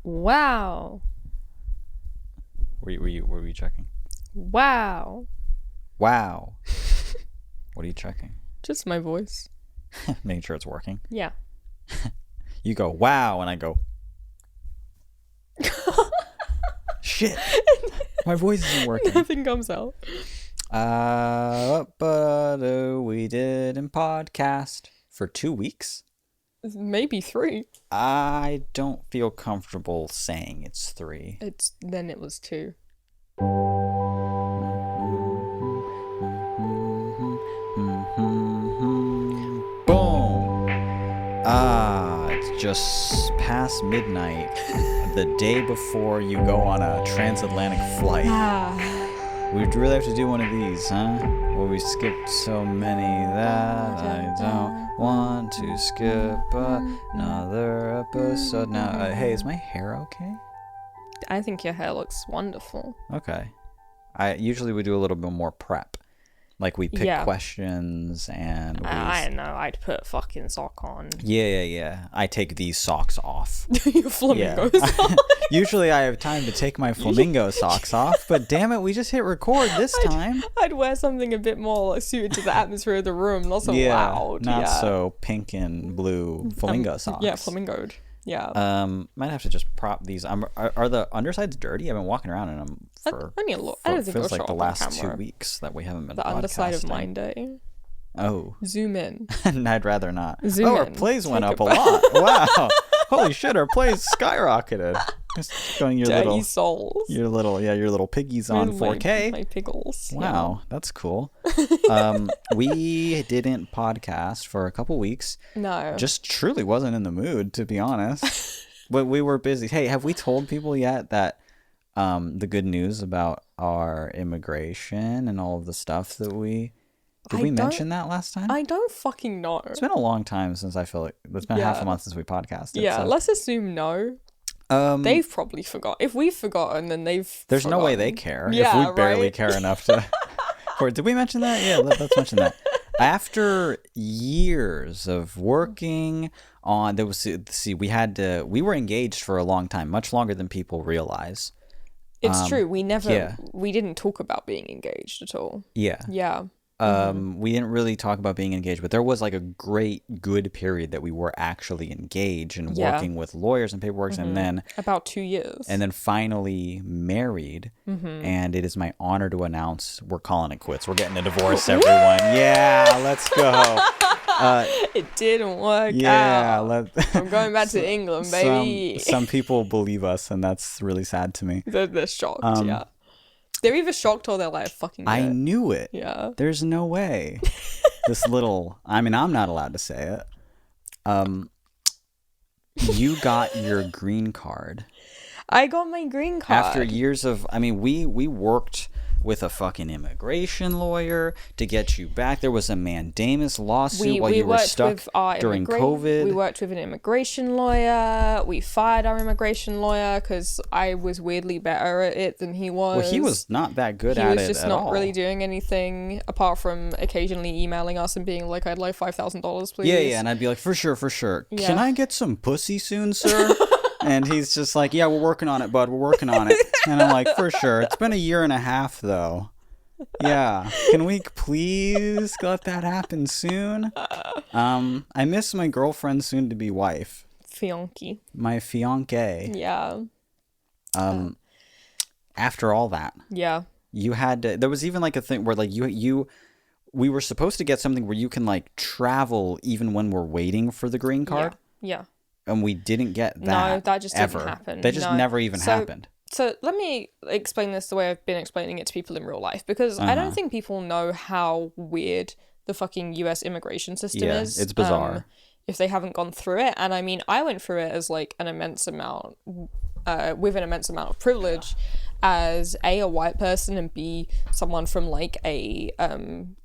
Wow. Were you checking? Wow. Wow. What are you checking? Just my voice. Making sure it's working. Yeah. You go, wow, and I go, shit. My voice isn't working. Nothing comes out. We didn't podcast for 2 weeks. Maybe 3. I don't feel comfortable saying it's 3. Then it was 2. Boom. It's just past midnight, the day before you go on a transatlantic flight. We'd really have to do one of these, huh? Well, we skipped so many that I don't want to skip another episode. Now, hey, is my hair okay? I think your hair looks wonderful. Okay. I usually we do a little bit more prep. Like we pick questions and I know, I'd put fucking sock on. Yeah. I take these socks off. Your flamingo socks. Usually I have time to take my flamingo socks off, but damn it, we just hit record this time. I'd wear something a bit more suited to the atmosphere of the room, not so loud. Not so pink and blue flamingo socks. Yeah, flamingoed. Yeah. Might have to just prop these. Are the undersides dirty? I've been walking around in them for. Only a lot. I don't think feels it'll like show the up on last 2 camera. weeks that we haven't been. The underside of mine day. Oh. Zoom in. I'd rather not. Zoom our in. plays went up a lot. Wow. Holy shit, our plays skyrocketed. Just going your Dirty little souls. Your little piggies on 4K. My piggles. Wow, that's cool. We didn't podcast for a couple weeks. No. Just truly wasn't in the mood, to be honest. But we were busy. Hey, have we told people yet that the good news about our immigration and all of the stuff that we... Did we mention that last time? I don't fucking know. It's been a long time since I feel like... It's been half a month since we podcasted. Yeah, so. let's assume no. They've probably forgot. If we've forgotten, then they've There's forgotten. no way they care. Yeah, if we barely care enough to... Did we mention that? Yeah, let's mention that. After years of working on... we were engaged for a long time, much longer than people realize. It's true. We didn't talk about being engaged at all. Yeah. Yeah. We didn't really talk about being engaged, but there was like a good period that we were actually engaged and working with lawyers and paperwork, and then about 2 years, and then finally married. And it is my honor to announce we're calling it quits. We're getting a divorce, everyone. Yeah, let's go. It didn't work out. Yeah, I'm going back to England, baby. Some people believe us, and that's really sad to me. They're shocked. Yeah. They're either shocked or they're like, fucking I knew it. Yeah. There's no way. I'm not allowed to say it. You got your green card. I got my green card. After years of, we worked with a fucking immigration lawyer to get you back. There was a mandamus lawsuit while you were stuck during COVID. We worked with an immigration lawyer. We fired our immigration lawyer because I was weirdly better at it than he was. Well, he was not that good at it. He was just not really doing anything apart from occasionally emailing us and being like, I'd like $5,000, please. Yeah, and I'd be like, for sure. Yeah. Can I get some pussy soon, sir? And he's just like, yeah, we're working on it, bud. We're working on it. And I'm like, for sure. It's been 1.5 years, though. Yeah. Can we please let that happen soon? I miss my girlfriend's soon-to-be wife. Fiancé. My fiancé. Yeah. After all that. Yeah. You had to... There was even like a thing where like we were supposed to get something where you can like travel even when we're waiting for the green card. Yeah. And we didn't get that. No, that just ever. didn't happen. That just never even happened. So let me explain this the way I've been explaining it to people in real life, because I don't think people know how weird the fucking US immigration system is. It's bizarre. If they haven't gone through it. And I mean, I went through it as like an immense amount, with an immense amount of privilege as a white person, and B, someone from like a,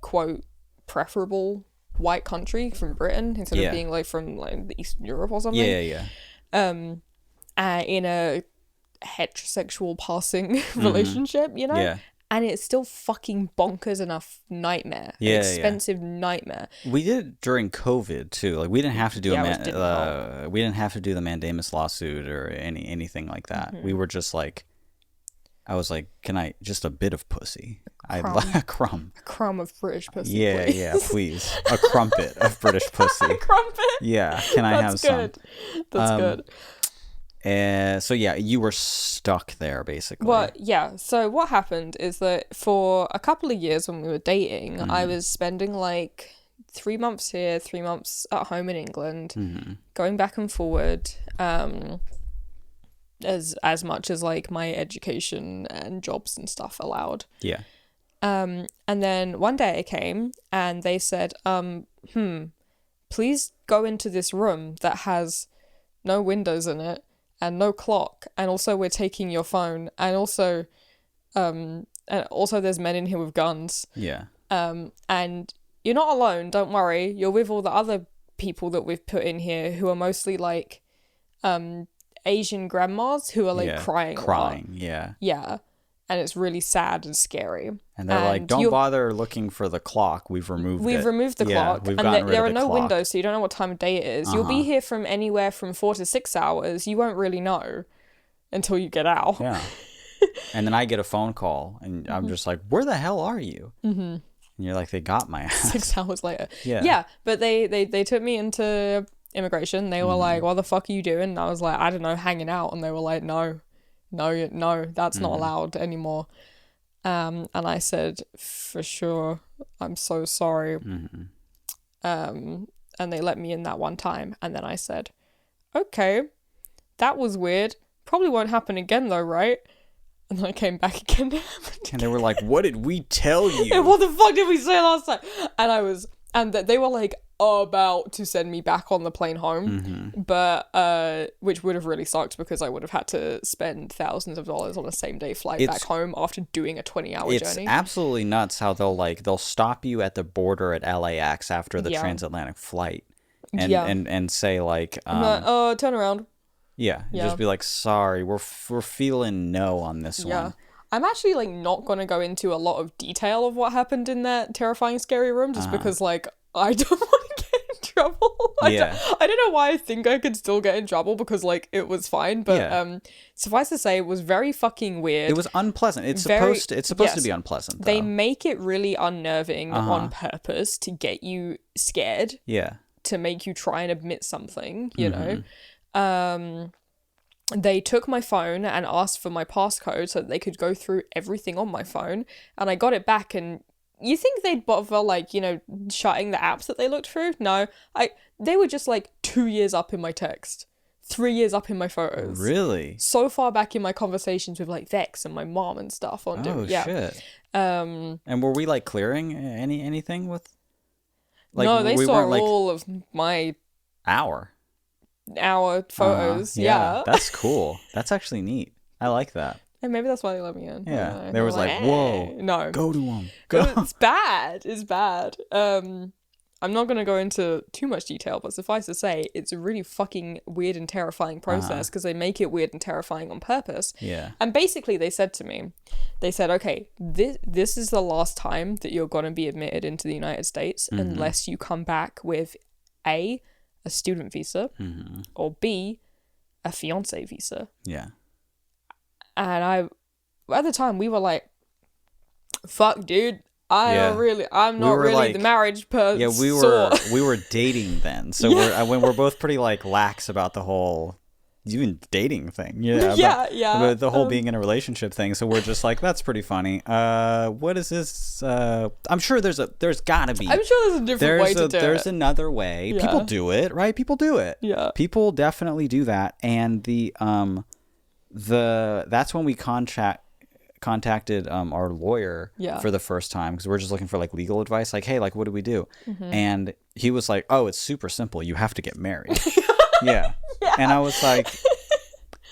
quote, preferable white country from Britain instead of being like from like Eastern Europe or something. Yeah. In a heterosexual passing relationship, you know? Yeah. and it's still fucking bonkers enough nightmare. Yeah, Expensive nightmare. We did it during COVID too. Like we didn't have to do we didn't have to do the mandamus lawsuit or anything like that. We were just like, I was like, can I just a bit of pussy? I'd like a crumb. A crumb of British pussy. Yeah, please. yeah, please. A crumpet of British pussy. A crumpet. Yeah, can I have good. some? That's good. So yeah, you were stuck there basically. Well, yeah. So what happened is that for a couple of years when we were dating, I was spending like 3 months here, 3 months at home in England, going back and forward, as much as like my education and jobs and stuff allowed. Yeah. And then one day I came and they said, please go into this room that has no windows in it and no clock, and also we're taking your phone, and also there's men in here with guns. Yeah. And you're not alone, don't worry. You're with all the other people that we've put in here who are mostly like Asian grandmas who are like crying a lot. Yeah. Yeah. And it's really sad and scary. And they're like, don't bother looking for the clock. We've removed the clock. We've and there are no clock. windows, so you don't know what time of day it is. You'll be here from anywhere from 4 to 6 hours. You won't really know until you get out. Yeah. And then I get a phone call, and I'm just like, where the hell are you? And you're like, they got my ass. 6 hours later. Yeah. Yeah, but they took me into immigration. They were like, what the fuck are you doing? And I was like, I don't know, hanging out. And they were like, no, that's not allowed anymore. And I said, for sure, I'm so sorry. And they let me in that one time. And then I said, okay, that was weird. Probably won't happen again though, right? And then I came back again. And they were like, what did we tell you? And what the fuck did we say last time? And they were like about to send me back on the plane home, but which would have really sucked because I would have had to spend thousands of dollars on a same day flight back home after doing a 20-hour journey. It's absolutely nuts how they'll stop you at the border at LAX after the transatlantic flight and say like turn around. Yeah, just be like, sorry, we're feeling no on this one. I'm actually like not gonna go into a lot of detail of what happened in that terrifying scary room just because like I don't want to get in trouble. I don't know why I think I could still get in trouble because like it was fine, but suffice to say it was very fucking weird. It was unpleasant. It's supposed to be unpleasant though. They make it really unnerving on purpose to get you scared. Yeah. To make you try and admit something, you know. They took my phone and asked for my passcode so that they could go through everything on my phone, and I got it back. And you think they'd bother like, you know, shutting the apps that they looked through? No, they were just like 2 years up in my text, 3 years up in my photos. Really? So far back in my conversations with like Vex and my mom and stuff on shit. And were we like clearing anything with? Like, no, they saw like, all of my our photos. Yeah. That's cool. That's actually neat. I like that. And maybe that's why they let me in. Yeah. There was like, whoa. No. Go to them. Go. It's bad. It's bad. I'm not going to go into too much detail, but suffice to say, it's a really fucking weird and terrifying process because they make it weird and terrifying on purpose. Yeah. And basically they said to me, okay, this is the last time that you're going to be admitted into the United States unless you come back with a student visa or B, a fiance visa. Yeah. And at the time we were like, fuck dude, I'm not really like, the marriage person. Yeah, we were dating then. So we're both pretty like lax about the whole even dating thing. Yeah. The whole being in a relationship thing. So we're just like, that's pretty funny. What is this? I'm sure there's gotta be. I'm sure there's a different way to do it. There's another way. Yeah. People do it, right? People do it. Yeah. People definitely do that. And that's when we contacted our lawyer for the first time because we're just looking for like legal advice. Like, hey, like, what do we do? And he was like, oh, it's super simple. You have to get married. Yeah. And I was like,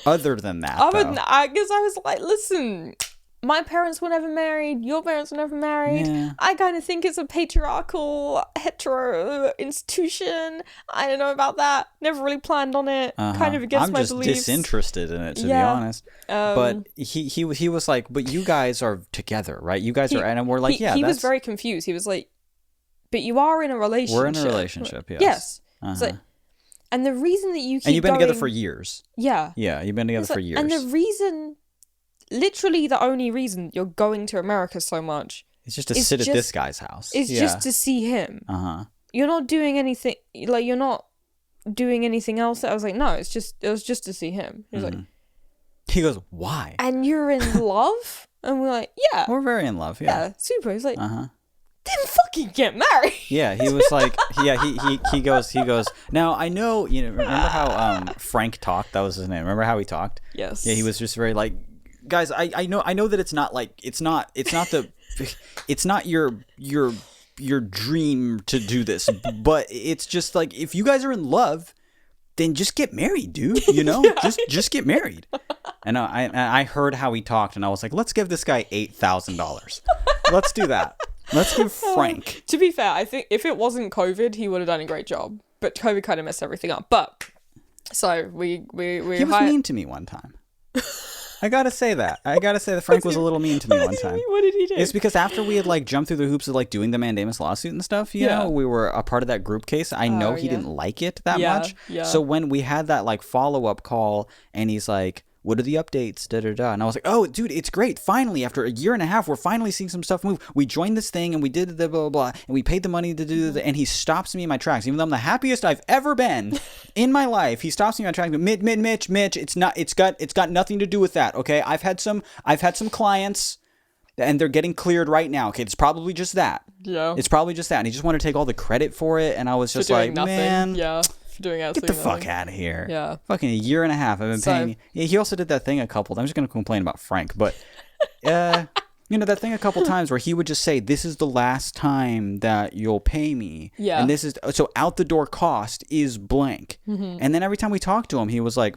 other than that, I guess I was like, listen, my parents were never married, your parents were never married. Yeah. I kind of think it's a patriarchal, hetero institution. I don't know about that. Never really planned on it. Kind of against my beliefs. I'm just disinterested in it, to be Yeah. honest. But he was like, but you guys are together, right? You guys are, and we're like, he was very confused. He was like, but you are in a relationship. We're in a relationship, yes. Yes. It's like, and the reason that you keep and you've been going, together for years. Yeah. Yeah, you've been together for years. And the reason, literally the only reason you're going to America so much, it's just to sit at this guy's house. It's just to see him. You're not doing anything, like, you're not doing anything else. I was like, no, it was just to see him. He was like, he goes, why? And you're in love? And we're like, yeah. We're very in love, yeah. Yeah, super. He's like, then fucking get married. Yeah, he was like, he goes, now I know, remember how Frank talked? That was his name. Remember how he talked? Yes. Yeah, he was just very like, guys, I know that it's not like, it's not your dream to do this, but it's just like, if you guys are in love, then just get married, dude, just get married. And I heard how he talked, and I was like, let's give this guy $8,000. Let's do that. Let's give Frank. To be fair, I think if it wasn't COVID, he would have done a great job. But COVID kind of messed everything up. But so we He was mean to me one time. I gotta say that. Frank was a little mean to me one time. What did he do? It's because after we had like jumped through the hoops of like doing the mandamus lawsuit and stuff, you know, we were a part of that group case. I know he didn't like it that much. Yeah. So when we had that like follow-up call and he's like, what are the updates? Da da da. And I was like, oh, dude, it's great. Finally, after a year and a half, we're finally seeing some stuff move. We joined this thing and we did the blah, blah, blah. And we paid the money to do the, and he stops me in my tracks. Even though I'm the happiest I've ever been in my life, he stops me in my tracks. Mitch, it's got nothing to do with that. Okay. I've had some clients and they're getting cleared right now. Okay. It's probably just that. Yeah. It's probably just that. And he just wanted to take all the credit for it. And I was just like, nothing. Man. Yeah. Doing get the fuck out of here. Yeah. Fucking a year and a half I've been paying. Yeah, he also did that thing a couple. I'm just going to complain about Frank, but that thing a couple times where he would just say, this is the last time that you'll pay me. Yeah. And this is, so out the door cost is blank. And then every time we talked to him, he was like,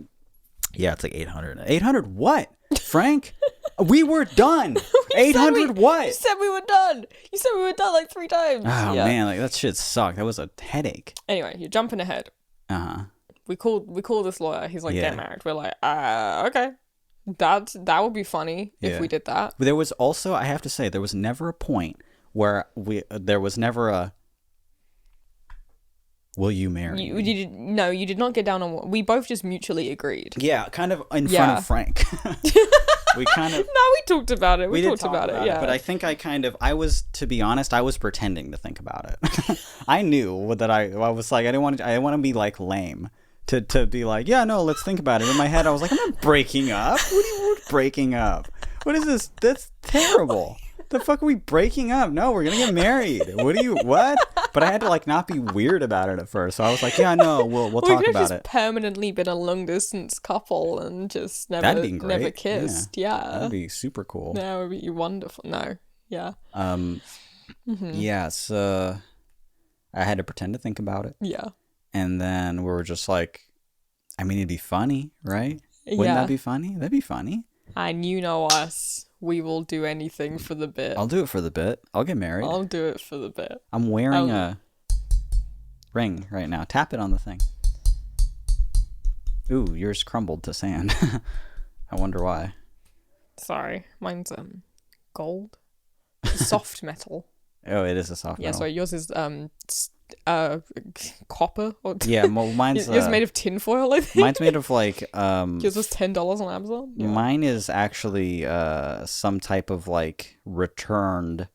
yeah, it's like 800. 800 what? Frank? We were done. 800 what? You said we were done. You said we were done like 3 times. Oh, man, like that shit sucked. That was a headache. Anyway, you're jumping ahead. We call this lawyer. He's like, get married. We're like, okay. That would be funny if we did that. But there was also, I have to say, there was never a point where there was never a, will you marry me? You did not get down on what we both just mutually agreed. Yeah, kind of in front of Frank. We kind of... No, we talked about it. We talked about it, yeah. But I think I was, to be honest, I was pretending to think about it. I knew that I was like, I didn't want to be like lame. To be like, yeah, no, let's think about it. In my head, I was like, I'm not breaking up. What are you breaking up? What is this? That's terrible. The fuck are we breaking up? No, we're gonna get married. What? But I had to like not be weird about it at first. So I was like, yeah, no, we'll talk about just it. Permanently been a long distance couple and just never kissed. Yeah. That'd be super cool. That would be wonderful. No. Yeah. Yeah, so I had to pretend to think about it. Yeah. And then we were just like, I mean, it'd be funny, right? Wouldn't that be funny? That'd be funny. And you know us. We will do anything for the bit. I'll do it for the bit. I'll get married. I'll do it for the bit. I'm wearing a ring right now. Tap it on the thing. Ooh, yours crumbled to sand. I wonder why. Sorry, mine's gold. Soft metal. Oh, it is a soft metal. Yeah, sorry, yours is copper. Or yeah, well, mine's yours made of tinfoil, I think. Mine's made of like yours was $10 on Amazon. Yeah. Mine is actually some type of like returned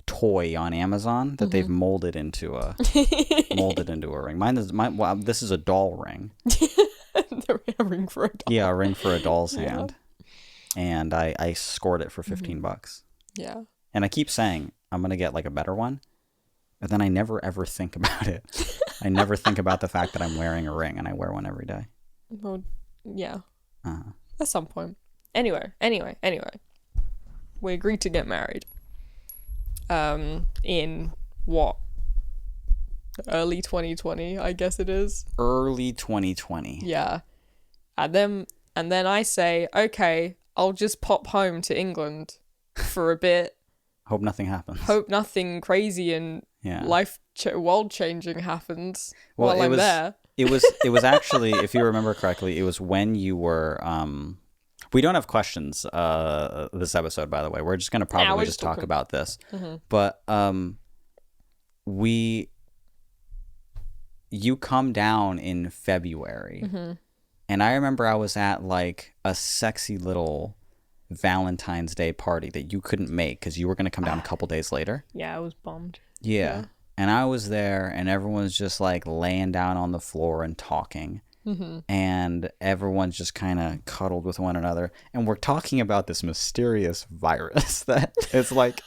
toy on Amazon that they've molded into a ring. Well, this is a doll ring. A ring for a doll. Yeah, a ring for a doll's hand. And I scored it for $15. Yeah. And I keep saying I'm gonna get like a better one. But then I never ever think about it. I never think about the fact that I'm wearing a ring and I wear one every day. Well, yeah. At some point. Anyway. We agreed to get married. In what? Early 2020, I guess it is. Early 2020. Yeah. And then I say, okay, I'll just pop home to England for a bit. Hope nothing happens. Hope nothing crazy and world changing happens while I'm there. It was actually, if you remember correctly, it was when you were we don't have questions this episode, by the way. We're just going to probably just talk about this. Mm-hmm. But you come down in February. Mm-hmm. And I remember I was at like a sexy little Valentine's Day party that you couldn't make because you were going to come down a couple days later. Yeah, I was bummed. Yeah. And I was there and everyone's just like laying down on the floor and talking. Mm-hmm. And everyone's just kind of cuddled with one another. And we're talking about this mysterious virus that it's like,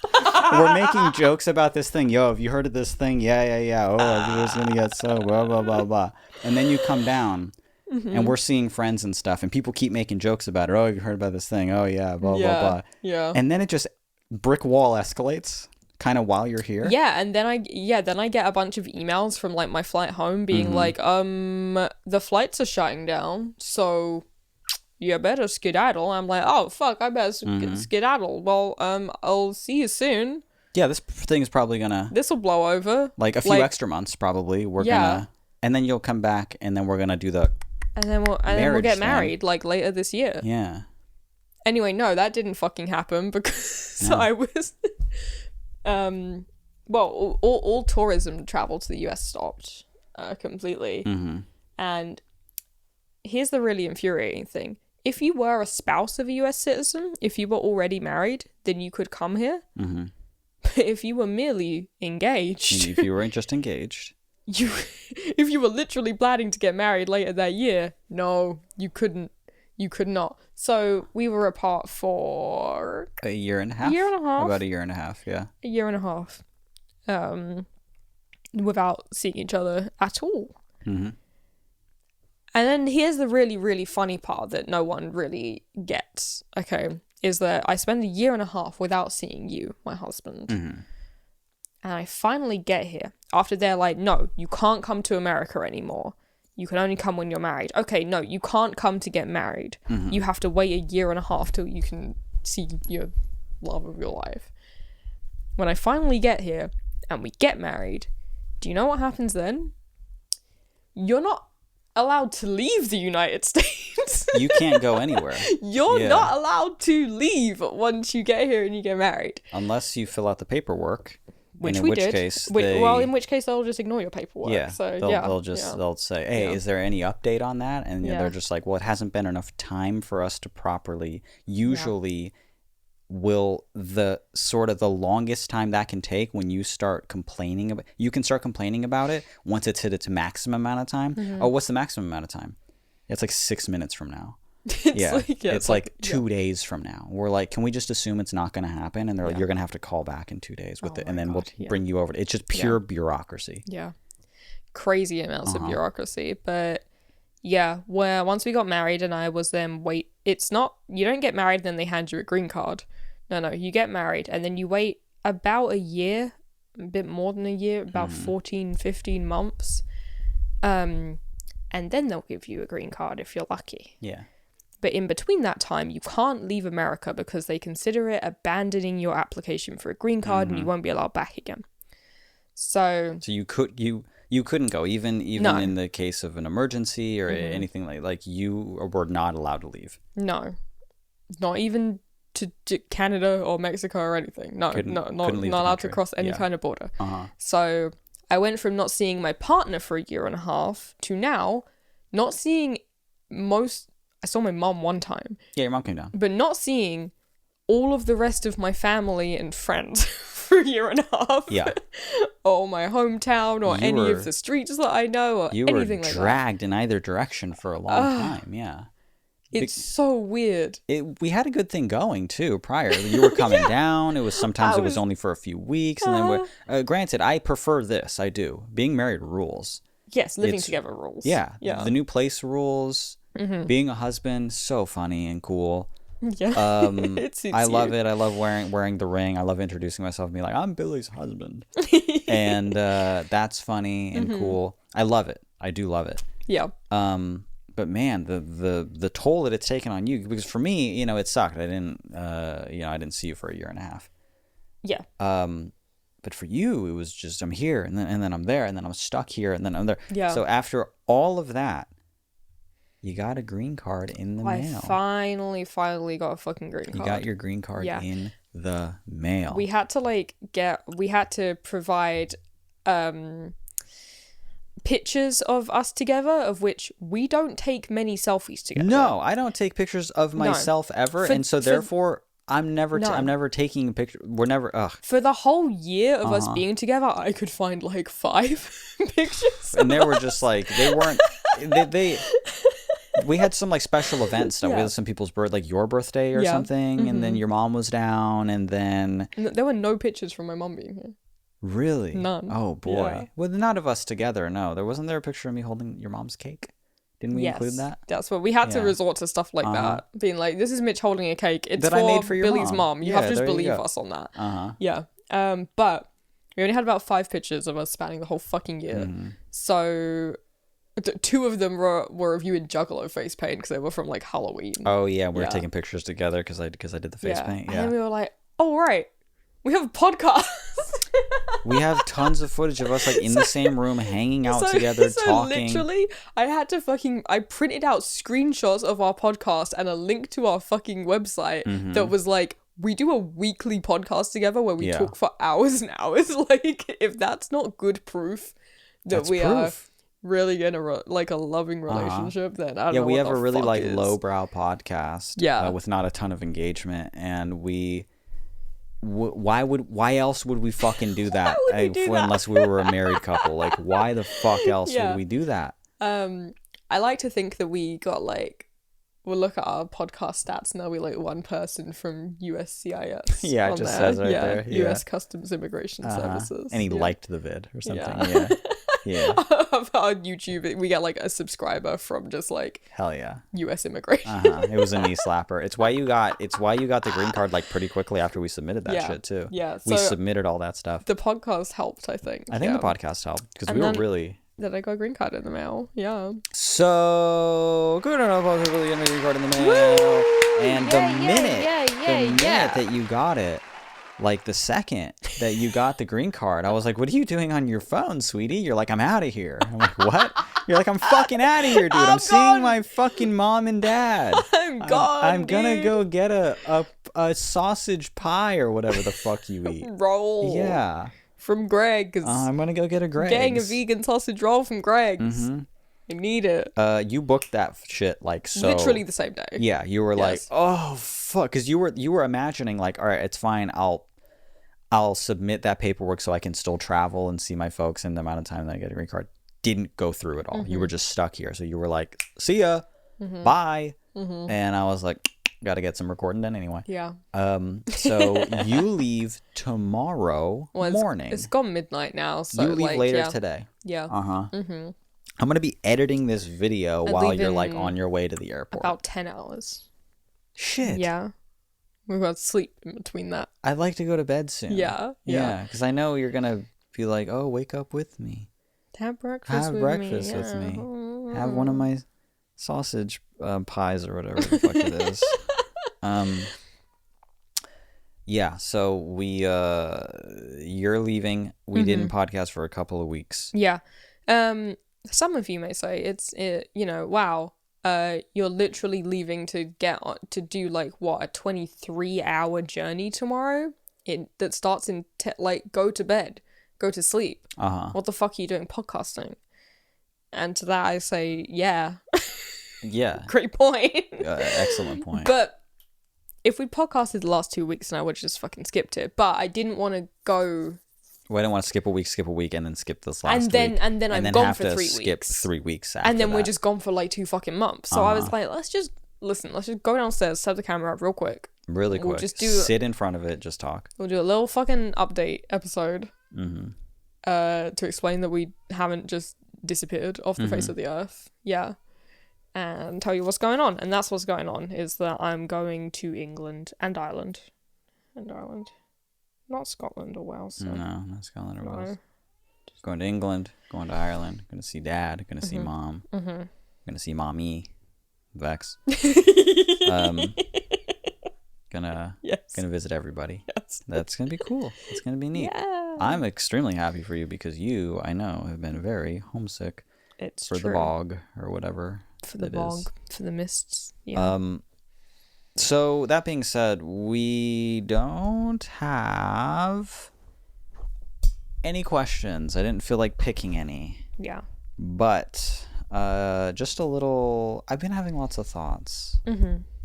we're making jokes about this thing. Yo, have you heard of this thing? Yeah. Oh, everyone's going to get so blah, blah, blah, blah. And then you come down. Mm-hmm. And we're seeing friends and stuff, and people keep making jokes about it. Oh, have you heard about this thing? Oh, yeah, blah, blah, blah. Yeah. And then it just brick wall escalates kind of while you're here. Yeah, and then I get a bunch of emails from like my flight home being mm-hmm. like, the flights are shutting down, so you better skedaddle. I'm like, oh, fuck, I better skedaddle. Well, I'll see you soon. Yeah, this thing is probably gonna... This will blow over. Like a few extra months, probably. We're gonna... And then you'll come back, and then we're gonna do the... And then we'll get married like later this year. Yeah. Anyway, no, that didn't fucking happen because I was all tourism travel to the US stopped completely. Mm-hmm. And here's the really infuriating thing. If you were a spouse of a US citizen, if you were already married, then you could come here. Mm-hmm. But if you were merely engaged... If you weren't just engaged... If you were literally planning to get married later that year, no, you couldn't. You could not. So we were apart for a year and a half. About a year and a half, yeah. A year and a half, without seeing each other at all. Mm-hmm. And then here's the really, really funny part that no one really gets. Okay, is that I spend a year and a half without seeing you, my husband. Mm-hmm. And I finally get here after they're like, no, you can't come to America anymore. You can only come when you're married. Okay, no, you can't come to get married. Mm-hmm. You have to wait a year and a half till you can see your love of your life. When I finally get here and we get married, do you know what happens then? You're not allowed to leave the United States. You can't go anywhere. You're not allowed to leave once you get here and you get married. Unless you fill out the paperwork. Which in we which did. Case in which case they'll just ignore your paperwork. Yeah, so they'll say, hey, is there any update on that? And they're just like, well, it hasn't been enough time for us to properly. Usually, will the sort of the longest time that can take when you start complaining about, you can start complaining about it once it's hit its maximum amount of time. Mm-hmm. Oh, what's the maximum amount of time? It's like 6 minutes from now. It's like 2 days from now. We're like, can we just assume it's not going to happen? And they're like, you're going to have to call back in 2 days with it, and then we'll bring you over. It's just pure bureaucracy. Yeah, crazy amounts of bureaucracy. But where once we got married, and I was then it's not, you don't get married and then they hand you a green card. No, you get married and then you wait about a year, a bit more than a year, about 14, 15 months, and then they'll give you a green card if you're lucky. Yeah. But in between that time, you can't leave America because they consider it abandoning your application for a green card, and you won't be allowed back again. So you couldn't go even in the case of an emergency or anything like you were not allowed to leave. No, not even to Canada or Mexico or anything. No, not allowed to cross any kind of border. Uh-huh. So I went from not seeing my partner for a year and a half to now not seeing I saw my mom one time. Yeah, your mom came down. But not seeing all of the rest of my family and friends for a year and a half. Yeah. Or my hometown or any of the streets that I know or anything like that. You were dragged in either direction for a long time, yeah. It's so weird. We had a good thing going, too, prior. You were coming down. It was sometimes it was only for a few weeks. And then, granted, I prefer this. I do. Being married rules. Yes, living together rules. Yeah. The new place rules. Mm-hmm. Being a husband, so funny and cool. Yeah, I love it. I love wearing the ring. I love introducing myself and being like, I'm Billy's husband. And that's funny and cool. I love it. I do love it. Yeah. but man, the toll that it's taken on you, because for me, you know, it sucked. I didn't I didn't see you for a year and a half. Yeah. But for you, it was just, I'm here, and then I'm there, and then I'm stuck here, and then I'm there. Yeah. So after all of that, you got a green card in the mail. I finally got a fucking green card. You got your green card in the mail. We had to provide pictures of us together, of which we don't take many selfies together. No, I don't take pictures of myself ever, and so therefore I'm never taking a picture. We're never. For the whole year of us being together, I could find like 5 pictures, and they were just like, they weren't. They we had some like special event stuff. We had some people's like your birthday or something, and then your mom was down, and then there were no pictures from my mom being here. Really? None. Oh boy. Yeah. Well, not of us together. No, wasn't there a picture of me holding your mom's cake? Didn't we include that? That's what we had to resort to, stuff like that, being like, "This is Mitch holding a cake. It's that I made for Billy's mom. You have to just believe us on that." Yeah. But we only had about 5 pictures of us spanning the whole fucking year. So 2 of them were of you in Juggalo face paint because they were from like Halloween. Oh yeah, we were taking pictures together because I did the face paint. Yeah. And then we were like, "Oh right, we have a podcast." We have tons of footage of us like in the same room, hanging out together, talking. Literally, I printed out screenshots of our podcast and a link to our fucking website that was like, we do a weekly podcast together where we talk for hours and hours. Like, if that's not good proof that are really in a loving relationship, then I don't know. Yeah, we have a really like lowbrow podcast. Yeah, with not a ton of engagement, and we. Why else would we fucking do that? Unless we were a married couple. Like, why the fuck else would we do that? I like to think that we got like, we'll look at our podcast stats now. We like 1 person from USCIS. Yeah, it just says right there. Yeah. US Customs Immigration Services. And he liked the vid or something. Yeah. On YouTube, we get like a subscriber from just like, hell yeah, U.S. immigration. It was a knee slapper. It's why you got the green card like pretty quickly after we submitted that shit too. Yeah, we submitted all that stuff. The podcast helped, I think. I think the podcast helped because we were really. Then I got a green card in the mail. Yeah. So good enough. I was really getting a green card in the mail. Woo! And the minute that you got it. Like the second that you got the green card, I was like, "What are you doing on your phone, sweetie?" You're like, "I'm out of here." I'm like, "What?" You're like, "I'm fucking out of here, dude. I'm seeing my fucking mom and dad. I'm gone. I'm gonna go get a sausage pie or whatever the fuck you eat. Roll. Yeah. From Greg's. I'm gonna go get a Greg's. Getting a vegan sausage roll from Greg's. I need it. You booked that shit like so. Literally the same day. Yeah, you were like, "Oh fuck," because you were imagining like, "All right, it's fine. I'll submit that paperwork so I can still travel and see my folks in the amount of time that I get a green card." Didn't go through at all. You were just stuck here. So you were like, "See ya, bye," and I was like, "Got to get some recording done anyway." Yeah. So you leave tomorrow morning. It's gone midnight now. So you leave later today. Yeah. I'm gonna be editing this video while you're like on your way to the airport. About 10 hours. Shit. Yeah. We've got sleep in between that. I'd like to go to bed soon. Yeah. Because I know you're gonna be like, "Oh, wake up with me. Have breakfast with me. Have one of my sausage pies or whatever the fuck it is." Yeah. So you're leaving. We didn't podcast for a couple of weeks. Yeah. Some of you may say wow. You're literally leaving to do like what, a 23-hour journey tomorrow that starts in go to bed, go to sleep. What the fuck are you doing podcasting? And to that I say, yeah. Great point. Excellent point. But if we podcasted the last 2 weeks, then I would have just fucking skipped it. But I didn't want to go. Well, I didn't want to skip a week, and then skip this last week. And then I'm gone for 3 weeks. Skip 3 weeks after and then that. we're just gone for like 2 fucking months. So I was like, let's just go downstairs, set the camera up real quick. Really quick. Just sit in front of it, just talk. We'll do a little fucking update episode. To explain that we haven't just disappeared off the face of the earth. Yeah. And tell you what's going on. And that's what's going on, is that I'm going to England and Ireland. Not Scotland or Wales. So. No, not Scotland or Wales. Going to England, going to Ireland, going to see Dad, going to see Mom. Gonna see mommy, Vex. Gonna Yes. gonna visit everybody. Yes. That's gonna be cool. It's gonna be neat. Yeah. I'm extremely happy for you because you, I know, have been very homesick It's for true. the bog or whatever. For the it bog. is. For the mists. Yeah. So that being said, we don't have any questions. I didn't feel like picking any, Yeah. but just a little. I've been having lots of thoughts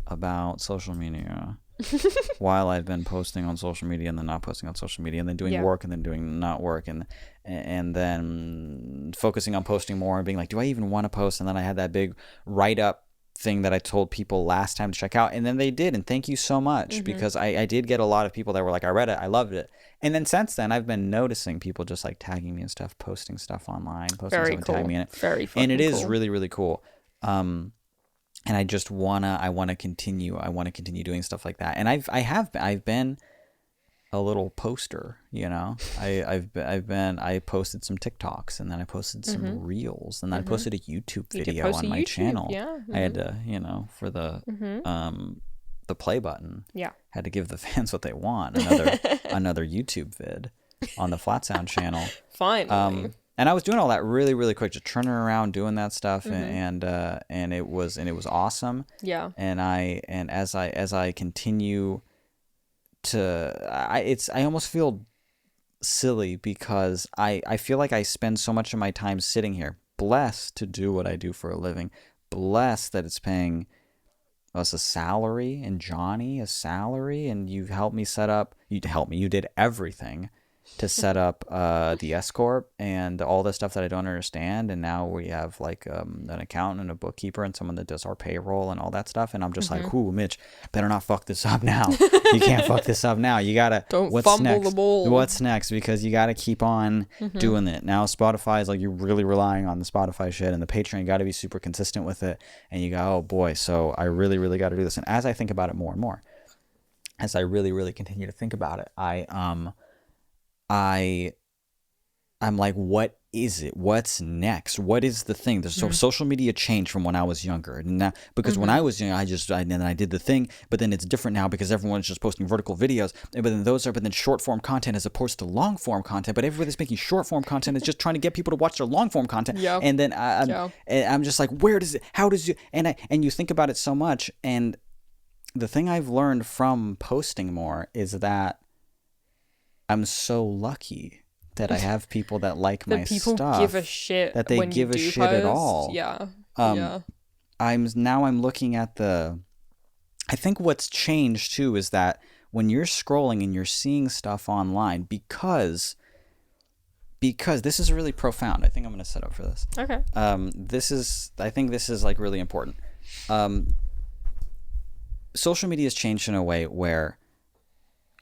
about social media while I've been posting on social media and then not posting on social media and then doing work and then doing not work and then focusing on posting more and being like, do I even want to post? And then I had that big write-up thing that I told people last time to check out, and then they did, and thank you so much because I did get a lot of people that were like, I read it, I loved it. And then since then I've been noticing people just like tagging me and stuff, posting stuff online, posting Very stuff and cool. tagging me in it. Very fucking and it is cool. really, really cool. And I just wanna continue doing stuff like that. And I've been a little poster, you know. I posted some TikToks, and then I posted some reels, and then I posted a YouTube video on my channel. Yeah. I had to, you know, for the play button. Yeah. Had to give the fans what they want. Another YouTube vid on the Flat Sound channel. Finally. And I was doing all that really, really quick, just turning around, doing that stuff, and it was awesome. Yeah. And as I continue to, I almost feel silly because I feel like I spend so much of my time sitting here, blessed to do what I do for a living, blessed that it's paying us a salary and Johnny a salary, and you did everything to set up the S Corp and all the stuff that I don't understand, and now we have like an accountant and a bookkeeper and someone that does our payroll and all that stuff, and I'm just like, ooh, Mitch, better not fuck this up now. You can't fuck this up now. You gotta Don't fumble the ball. What's next? Because you gotta keep on doing it. Now Spotify is like, you're really relying on the Spotify shit, and the Patreon, you gotta be super consistent with it, and you go, oh boy, so I really, really gotta do this. And as I think about it more and more, as I really, really continue to think about it, I'm like, what is it? What's next? What is the thing? So social media changed from when I was younger. Now, because when I was young, I did the thing, but then it's different now because everyone's just posting vertical videos. But then short form content as opposed to long form content. But everybody's making short form content is just trying to get people to watch their long form content. Yeah. And then I'm just like, and you think about it so much. And the thing I've learned from posting more is that I'm so lucky that I have people that like my people stuff. give a shit that they when give you a do shit at post. all. Yeah. I'm looking at I think what's changed too is that when you're scrolling and you're seeing stuff online, because this is really profound. I think I'm going to set up for this. Okay. I think this is like really important. Social media has changed in a way where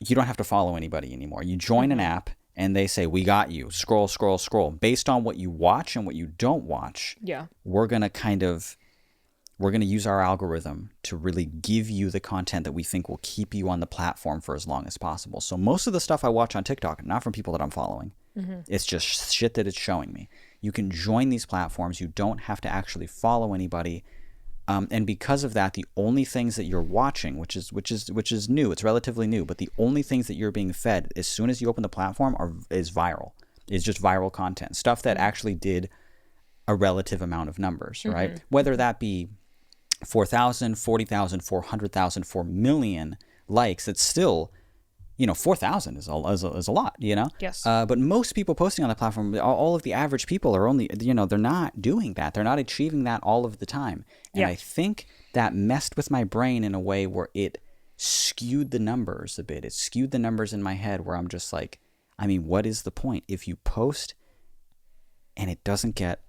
you don't have to follow anybody anymore. You join an app and they say, we got you. Scroll, scroll, scroll. Based on what you watch and what you don't watch, we're going to use our algorithm to really give you the content that we think will keep you on the platform for as long as possible. So most of the stuff I watch on TikTok, not from people that I'm following. It's just shit that it's showing me. You can join these platforms. You don't have to actually follow anybody. And because of that, the only things that you're watching, which is new, it's relatively new, but the only things that you're being fed as soon as you open the platform is viral. It's just viral content, stuff that actually did a relative amount of numbers, right? Whether that be 4,000, 40,000, 400,000, 4 million likes, it's still, 4,000 is a lot, Yes. But most people posting on the platform, all of the average people are only, they're not doing that. They're not achieving that all of the time. And I think that messed with my brain in a way where it skewed the numbers a bit. It skewed the numbers in my head where I'm just like, what is the point? If you post and it doesn't get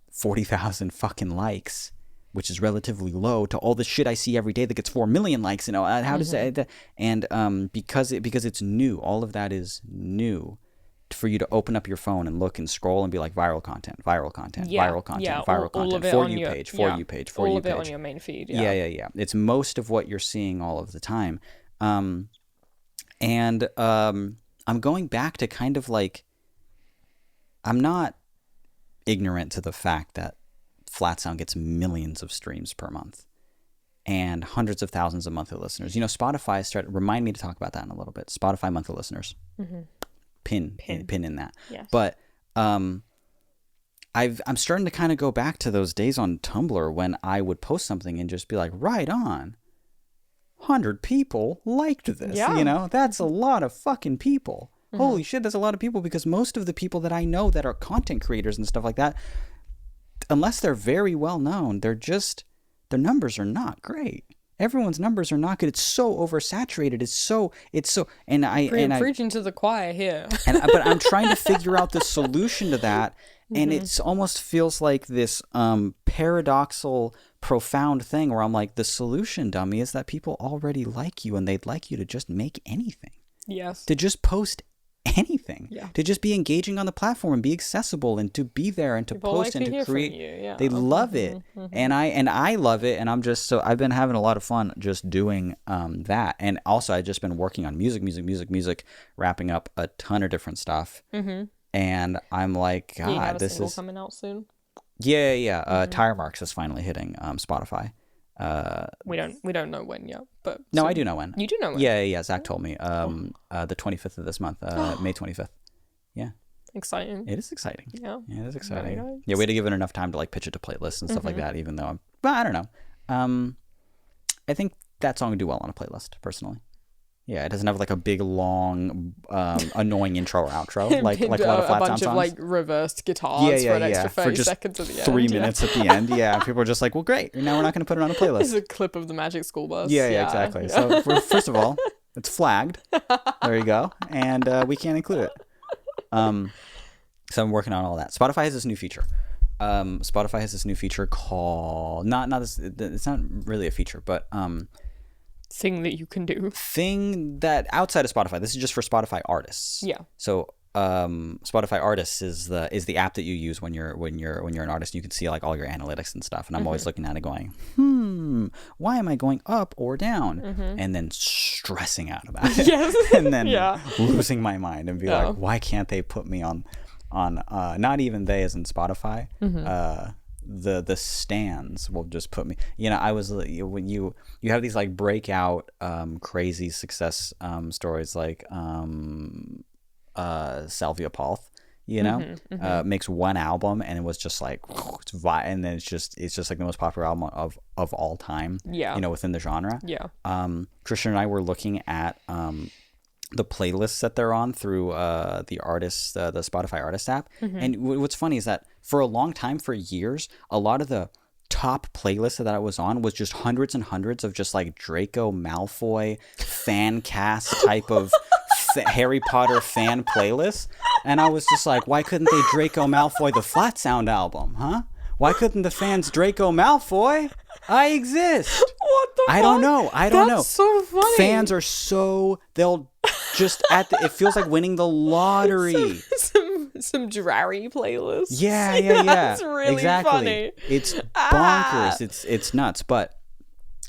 40,000 fucking likes, which is relatively low to all the shit I see every day that gets 4 million likes, how does that, and because it's new, all of that is new for you to open up your phone and look and scroll and be like viral content, viral content, viral content, viral content, for you page, for you page, for you page. All of it on your main feed. Yeah. It's most of what you're seeing all of the time. I'm going back to kind of like, I'm not ignorant to the fact that Flat Sound gets millions of streams per month and hundreds of thousands of monthly listeners. You know, Spotify remind me to talk about that in a little bit. Spotify monthly listeners. Mm-hmm. Pin in that. Yes. But I'm starting to kind of go back to those days on Tumblr when I would post something and just be like, right on. 100 people liked this. Yeah. You know, that's a lot of fucking people. Mm-hmm. Holy shit, that's a lot of people, because most of the people that I know that are content creators and stuff like that, unless they're very well known, their numbers are not great. Everyone's numbers are not good. It's so oversaturated. It's so preaching to the choir here. But I'm trying to figure out the solution to that, and it almost feels like this paradoxical, profound thing where I'm like, the solution, dummy, is that people already like you, and they'd like you to just make anything. Yes. To just post anything. Yeah. To just be engaging on the platform and be accessible and to be there and to people post like and to create. Yeah. They love it. And I love it, and I've been having a lot of fun just doing that. And also I've just been working on music, wrapping up a ton of different stuff. And I'm like, God, this is coming out soon. Yeah. Tire Marks is finally hitting Spotify. We don't know when yet, but no, soon. I do know when. You do know when? Yeah. Zach told me. The 25th of this month, May 25th. Yeah. Exciting. It is exciting. Yeah. It is exciting. Nice. Yeah, we had to give it enough time to like pitch it to playlists and stuff like that. Even though I don't know. I think that song would do well on a playlist personally. Yeah, it doesn't have like a big long annoying intro or outro like a lot of Flat Sound songs. A bunch of like reversed guitars for an extra 30 seconds at the end. 3 minutes at the end. Yeah, people are just like, well, great. Now we're not going to put it on a playlist. This is a clip of the Magic School Bus. Yeah, exactly. So first of all, it's flagged. There you go, and we can't include it. So I'm working on all that. Spotify has this new feature. Spotify has this new feature called it's not really a feature, but thing that you can do. Thing that outside of Spotify, this is just for Spotify artists. Yeah. So Spotify Artists is the app that you use when you're an artist. You can see like all your analytics and stuff. And I'm always looking at it going, why am I going up or down? And then stressing out about it. Yes. And then losing my mind and be like, why can't they put me on not even they as in Spotify. The stands will just put me, I was, when you have these like breakout crazy success stories like Salvia Palth, makes one album and it was just like and then it's just like the most popular album of all time, within the genre. Christian and I were looking at the playlists that they're on through the Spotify Artist app. And what's funny is that for a long time, for years, a lot of the top playlists that I was on was just hundreds and hundreds of just like Draco Malfoy fan cast type of Harry Potter fan playlists. And I was just like, why couldn't they Draco Malfoy the Flat Sound album, huh? Why couldn't the fans Draco Malfoy? I exist. What the fuck? I don't know. That's so funny. Fans are they'll just it feels like winning the lottery. Some Drarry playlists. Yeah. That's really funny. It's bonkers. It's nuts. But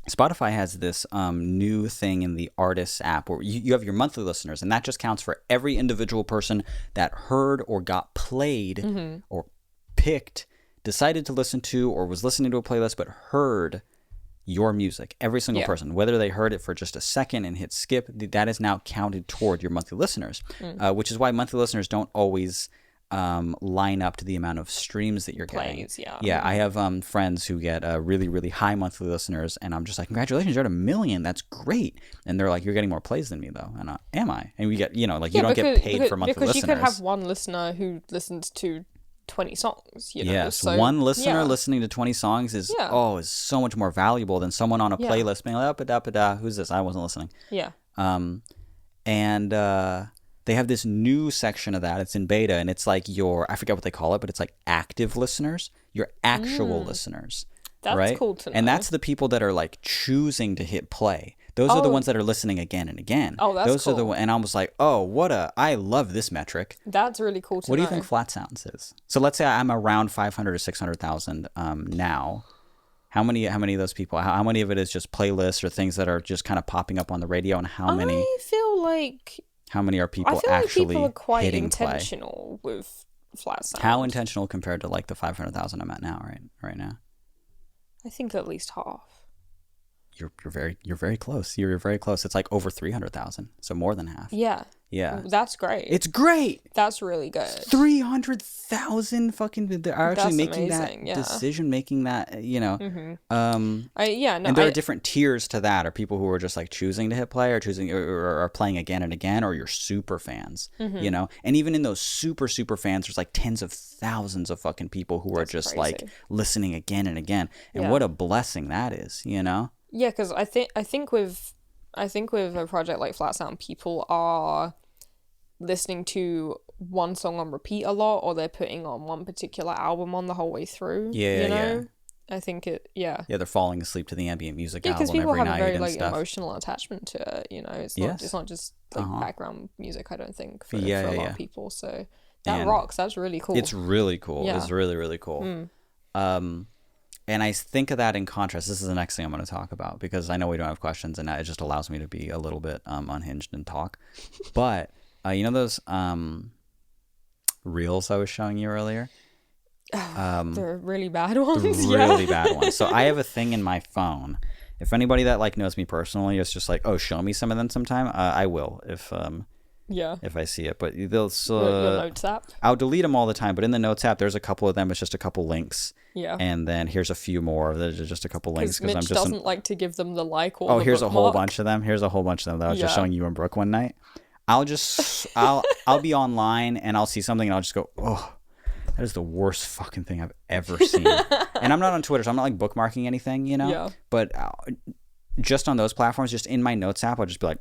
Spotify has this new thing in the Artists app where you have your monthly listeners, and that just counts for every individual person that heard or got played or picked, decided to listen to, or was listening to a playlist but heard your music. Every single person, whether they heard it for just a second and hit skip, that is now counted toward your monthly listeners, which is why monthly listeners don't always line up to the amount of streams that you're getting. I have friends who get really, really high monthly listeners, and I'm just like, congratulations, you're at 1 million. That's great. And they're like, you're getting more plays than me though. And am I? And we get, you don't get paid for monthly listeners. Because you could have one listener who listens to 20 songs, Yes, so, one listener listening to 20 songs is so much more valuable than someone on a playlist being like, who's this? I wasn't listening. And they have this new section of that. It's in beta, and it's like I forget what they call it, but it's like active listeners, your actual listeners. That's right? cool to know. And that's the people that are like choosing to hit play. Those are the ones that are listening again and again. Oh, that's Those cool. and I was like, I love this metric. That's really cool to know. What do you think Flat Sounds is? So let's say I'm around 500 or 600,000 now. How many of those people, how many of it is just playlists or things that are just kind of popping up on the radio, and how many? I feel like how many are people actually people are quite hitting intentional with Flat Sound. How intentional compared to like the 500,000 I'm at now, right now? I think at least half. You're very close. You're very close. It's like over 300,000, so more than half. Yeah. Yeah. That's great. It's great. That's really good. 300,000 fucking. They're actually That's making amazing, that yeah. decision, making that, you know. And there are different tiers to that. Are people who are just like choosing to hit play, or choosing, or are playing again and again, or you're super fans, you know. And even in those super fans, there's like tens of thousands of fucking people who are just crazy. like listening again and again. And what a blessing that is, you know. Yeah, because I think with a project like Flat Sound, people are listening to one song on repeat a lot, or they're putting on one particular album on the whole way through. Yeah. I think it. Yeah, they're falling asleep to the ambient music because album people every have a night very and like stuff. emotional attachment to it. You know, it's not just like background music. I don't think for a lot of people. So that rocks. That's really cool. It's really cool. Yeah. It's really cool. And I think of that in contrast. This is the next thing I'm going to talk about, because I know we don't have questions, and it just allows me to be a little bit unhinged and talk. But you know those reels I was showing you earlier? The really bad ones. Really bad ones. So I have a thing in my phone. If anybody that like knows me personally is just like, oh, show me some of them sometime, I will if I see it. But they'll your notes app. I'll delete them all the time. But in the notes app, there's a couple of them. It's just a couple links. Yeah. And then here's a few more. There's just a couple links because Mitch doesn't like to give them the like or the here's bookmark. a whole bunch of them. Here's a whole bunch of them that I was just showing you and Brooke one night. I'll be online and I'll see something and I'll just go, oh, that is the worst fucking thing I've ever seen. And I'm not on Twitter, so I'm not like bookmarking anything, you know? Yeah. But just on those platforms, just in my notes app, I'll just be like,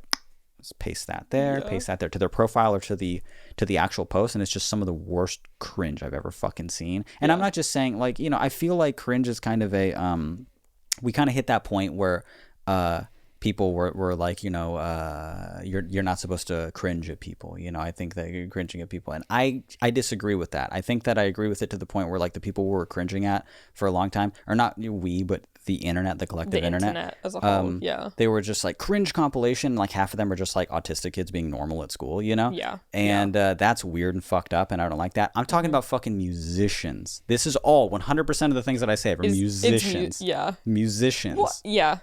just paste that there, paste that there, to their profile or to the actual post, and it's just some of the worst cringe I've ever fucking seen. And I'm not just saying, like, you know, I feel like cringe is kind of a we kind of hit that point where people were like, you know, you're not supposed to cringe at people, you know. I think that you're cringing at people, and I disagree with that. I think that I agree with it to the point where like the people we were cringing at for a long time, or not we, but the internet, the collective internet as a whole, they were just like cringe compilation. Like half of them are just like autistic kids being normal at school, you know? And that's weird and fucked up, and I don't like that. I'm talking about fucking musicians. This is all 100% of the things that I say are musicians. Musicians. What? Yeah.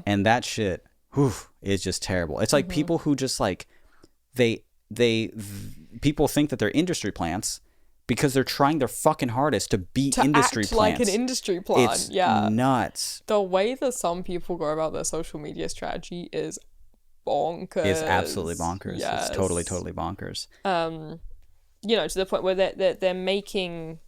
And that shit, is just terrible. It's like people who just like people think that they're industry plants because they're trying their fucking hardest to be industry plants. Like an industry plant. It's nuts. The way that some people go about their social media strategy is bonkers. It's absolutely bonkers. Yes. It's totally bonkers. You know, to the point where they're making.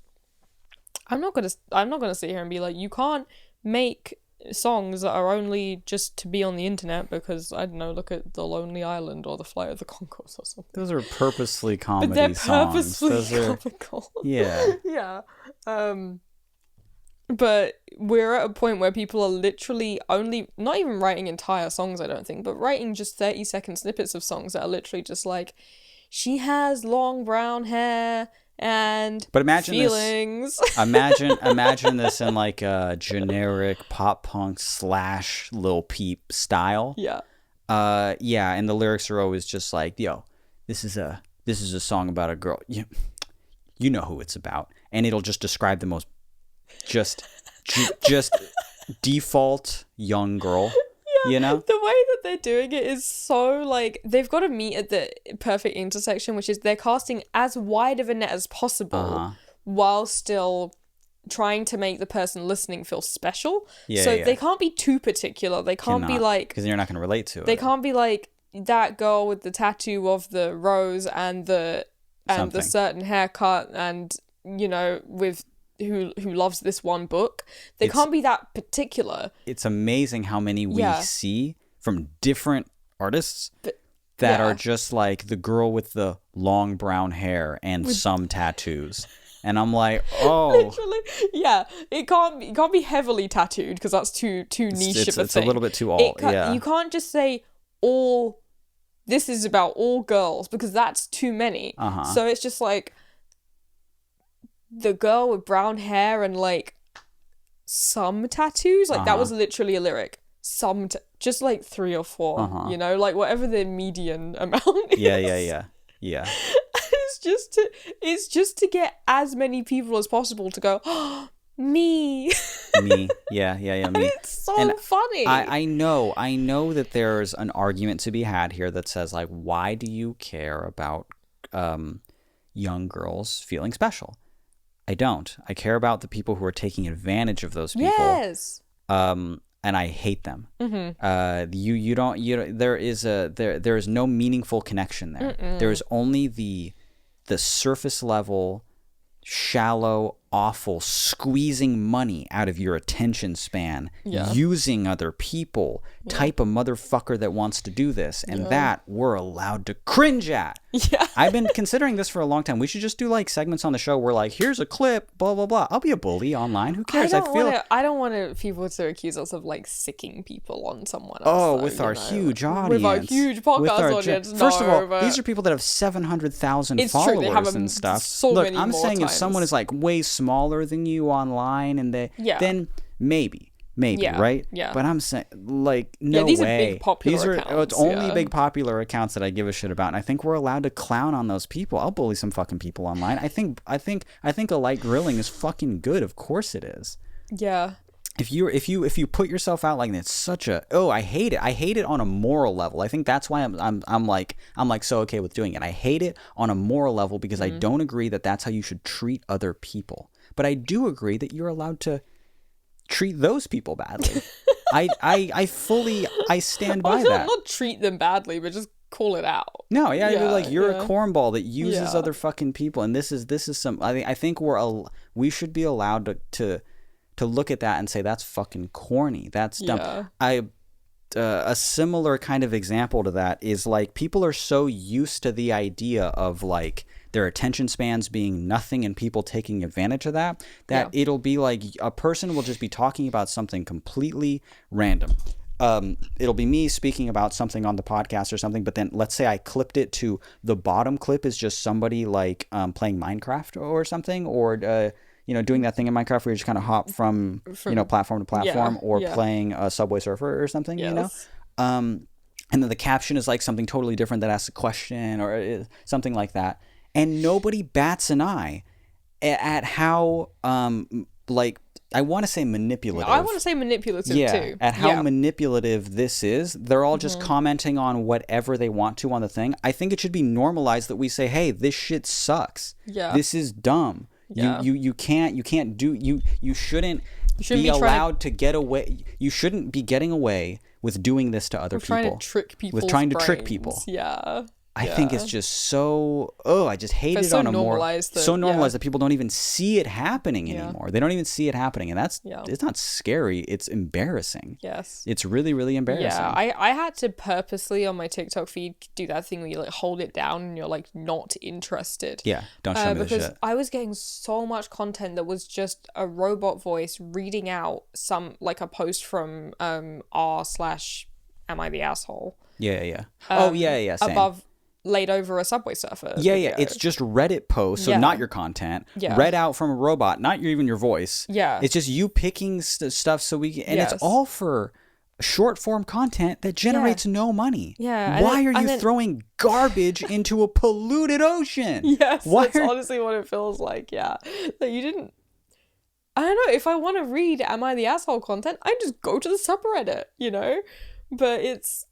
I'm not gonna sit here and be like, you can't make songs that are only just to be on the internet, because I don't know, look at The Lonely Island or The Flight of the Conchords or something. Those are purposely comedy but they're songs. purposely comical. Yeah. But we're at a point where people are literally only not even writing entire songs, I don't think, but writing just 30-second snippets of songs that are literally just like, she has long brown hair and feelings. Imagine this in like a generic pop punk / Lil Peep style. And the lyrics are always just like, yo, this is a song about a girl. You know who it's about, and it'll just describe the most just default young girl. You know, the way that they're doing it is so like, they've got to meet at the perfect intersection, which is they're casting as wide of a net as possible while still trying to make the person listening feel special. They can't be too particular. They can't be like, because you're not going to relate to it. They can't be like that girl with the tattoo of the rose and the certain haircut, and you know, with who loves this one book. They can't be that particular. It's amazing how many we see from different artists that are just like the girl with the long brown hair and some tattoos. And I'm like, oh, literally, it can't be heavily tattooed, because that's too niche of a thing. It's a little bit too alt. You can't just say this is about all girls, because that's too many. So it's just like the girl with brown hair and like some tattoos, like that was literally a lyric. Just like 3 or 4, you know, like whatever the median amount is. Yeah. It's it's just to get as many people as possible to go, oh, me. Me. Yeah, me. It's so funny. I know that there's an argument to be had here that says, like, why do you care about young girls feeling special? I don't. I care about the people who are taking advantage of those people. Yes. And I hate them. Mm-hmm. There is no meaningful connection there. Mm-mm. There is only the surface level, shallow, awful, squeezing money out of your attention span, using other people, type of motherfucker that wants to do this, and that we're allowed to cringe at. Yeah. I've been considering this for a long time. We should just do like segments on the show where like, here's a clip, blah blah blah. I'll be a bully online. Who cares? I don't want people to accuse us of like sicking people on someone else. Oh, with our huge audience, with our huge podcast audience. First of all, these are people that have 700,000 followers and stuff. Look, I'm saying if someone is like way smaller than you online, and then maybe, right? Yeah. But I'm saying, like, no these way. Are big popular accounts. It's only big popular accounts that I give a shit about, and I think we're allowed to clown on those people. I'll bully some fucking people online. I think a light grilling is fucking good. Of course it is. Yeah. If you put yourself out like that, it's such a I hate it. I hate it on a moral level. I think that's why I'm like so okay with doing it. I hate it on a moral level because I don't agree that that's how you should treat other people. But I do agree that you're allowed to treat those people badly. I fully stand by that. Not treat them badly, but just call it out. No, you're a cornball that uses other fucking people, and this is some. I think we should be allowed to look at that and say that's fucking corny. That's dumb. A similar kind of example to that is like people are so used to the idea of like their attention spans being nothing and people taking advantage of that it'll be like a person will just be talking about something completely random. It'll be me speaking about something on the podcast or something, but then let's say I clipped it to the bottom clip is just somebody like playing Minecraft or something, or doing that thing in Minecraft where you just kind of hop from platform to platform, or playing Subway Surfer or something, and then the caption is like something totally different that asks a question or something like that. And nobody bats an eye at how, I want to say manipulative. I want to say manipulative too. At how manipulative this is. They're all just commenting on whatever they want to on the thing. I think it should be normalized that we say, hey, this shit sucks. Yeah. This is dumb. Yeah. You shouldn't be allowed to get away. You shouldn't be getting away with doing this to other people. With trying to trick people. Yeah. I think it's just so. I just hate it on a more so normalized that people don't even see it happening anymore. They don't even see it happening, and that's it's not scary. It's embarrassing. Yes, it's really, really embarrassing. Yeah, I had to purposely on my TikTok feed do that thing where you like hold it down and you're like not interested. Yeah, don't show me the shit. Because I was getting so much content that was just a robot voice reading out some like a post from r/am I the asshole? Yeah. Same. Above. Laid over a Subway Surfer. Yeah. It's just Reddit posts, so not your content. Yeah. Read out from a robot, not even your voice. Yeah. It's just you picking stuff so we can, and it's all for short form content that generates no money. Yeah. Why are you throwing garbage into a polluted ocean? Yes. That's honestly what it feels like. Yeah. That you didn't. I don't know. If I want to read Am I the Asshole content, I just go to the subreddit, But it's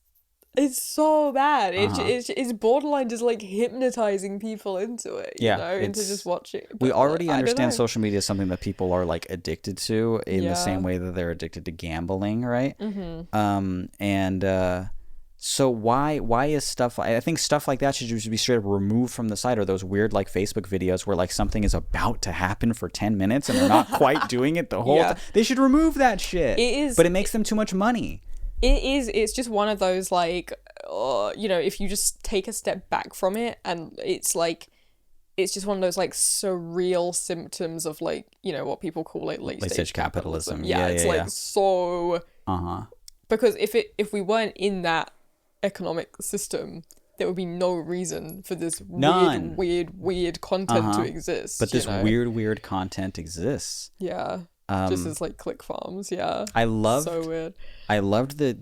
so bad. It's borderline just like hypnotizing people into it, into just watching. But we already understand social media is something that people are like addicted to in the same way that they're addicted to gambling, right? Mm-hmm. So why is stuff like, I think stuff like that should just be straight up removed from the site, or those weird like Facebook videos where like something is about to happen for 10 minutes and they're not quite doing it the whole time. They should remove that shit. But it makes them too much money. It's just one of those like, if you just take a step back from it, and it's like, it's just one of those like surreal symptoms of like, what people call like late stage capitalism. So, because if we weren't in that economic system, there would be no reason for this weird content to exist. But this weird content exists. Yeah. Just as like click farms, so weird. I loved the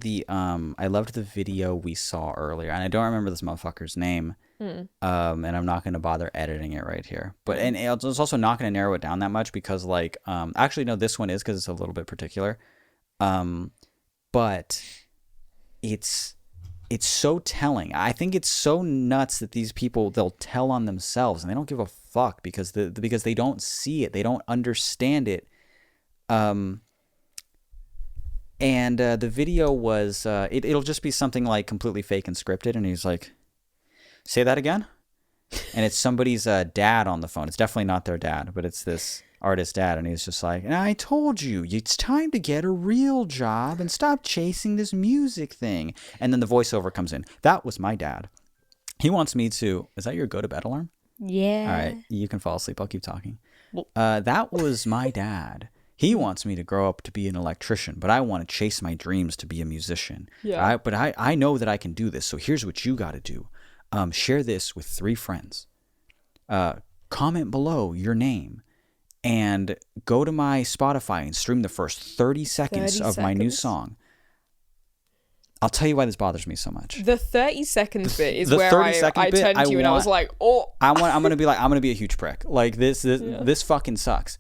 video we saw earlier, and I don't remember this motherfucker's name, and I'm not going to bother editing it right here. But and it's also not going to narrow it down that much because like actually no, this one is because it's a little bit particular. But it's so telling. I think it's so nuts that these people, they'll tell on themselves and they don't give a fuck because because they don't see it, they don't understand it. And the video was it'll just be something like completely fake and scripted, and he's like, say that again, and it's somebody's dad on the phone. It's definitely not their dad, but it's this artist's dad, and he's just like, and I told you, it's time to get a real job and stop chasing this music thing. And then the voiceover comes in. That was my dad. He wants me to. Is that your go to bed alarm? Yeah. All right, you can fall asleep. I'll keep talking. That was my dad. He wants me to grow up to be an electrician, but I want to chase my dreams to be a musician. Yeah. But I know that I can do this. So here's what you got to do. Share this with 3 friends. Comment below your name. And go to my Spotify and stream the first 30 seconds of my new song. I'll tell you why this bothers me so much. The 30 seconds bit is the where 30-second I bit, turned to you and I was like, oh. I'm gonna be like, I'm gonna be a huge prick. Like this fucking sucks.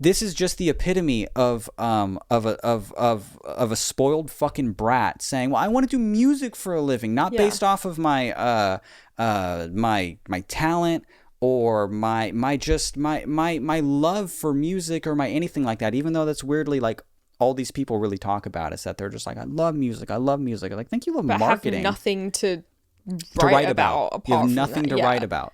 This is just the epitome of a spoiled fucking brat saying, well, I want to do music for a living, not based off of my my talent or my love for music or my anything like that. Even though that's weirdly like all these people really talk about is that they're just like, I love music. I'm like, think you love marketing. Have nothing to write about. You have nothing to write about.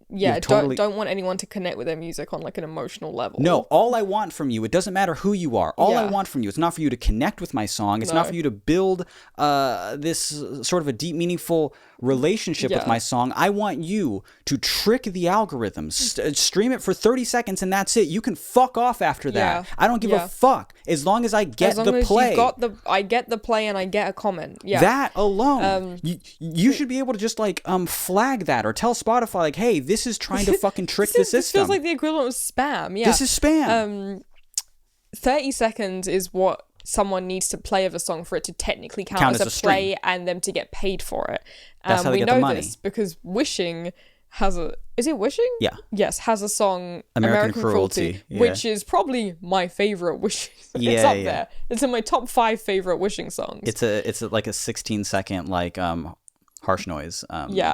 Yeah, don't want anyone to connect with their music on like an emotional level. No, all I want from you, it doesn't matter who you are. All I want from you, it's not for you to connect with my song. It's not for you to build this sort of a deep, meaningful relationship with my song. I want you to trick the algorithms, stream it for 30 seconds, and that's it. You can fuck off after that. I don't give a fuck as long as I get the play. I get the play and I get a comment. Yeah, that alone. You should be able to just like flag that or tell Spotify like, hey, this is trying to fucking trick the system. This feels like the equivalent of spam. Yeah, this is spam. 30 seconds is what someone needs to play of a song for it to technically count as a play stream. and them to get paid for it. That's how they get the money. This because Wishing has a... Is it Wishing? Yeah. Yes, has a song, American Cruelty, which is probably my favorite Wishing. It's up there. It's in my top 5 favorite Wishing songs. It's like a 16-second like harsh noise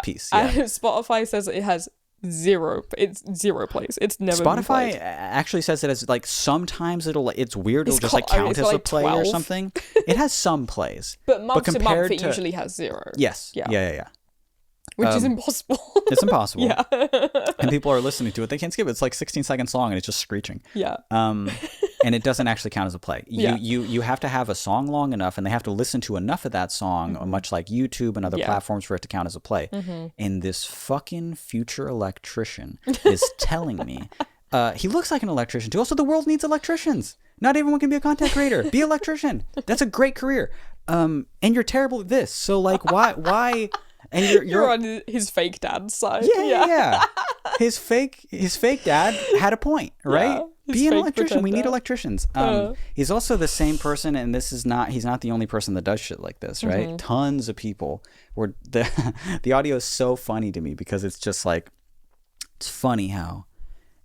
piece. Yeah. And Spotify says it has zero plays. It's never been played. Spotify actually says it as like sometimes it's weird. It'll just like count as a play 12. or something. It has some plays, but month to month it usually has 0. Yes. Yeah. Which is impossible. It's impossible. Yeah. And people are listening to it. They can't skip it. It's like 16 seconds long and it's just screeching. Yeah. And it doesn't actually count as a play. You have to have a song long enough and they have to listen to enough of that song, much like YouTube and other platforms, for it to count as a play. And this fucking future electrician is telling me, he looks like an electrician too. Also, the world needs electricians. Not everyone can be a content creator. Be an electrician. That's a great career. And you're terrible at this. So like, why? And you're on his fake dad's side. Yeah. His fake dad had a point, right? Be an electrician. We need electricians. He's also the same person, and he's not the only person that does shit like this, right? Tons of people were the audio is so funny to me because it's just like, it's funny how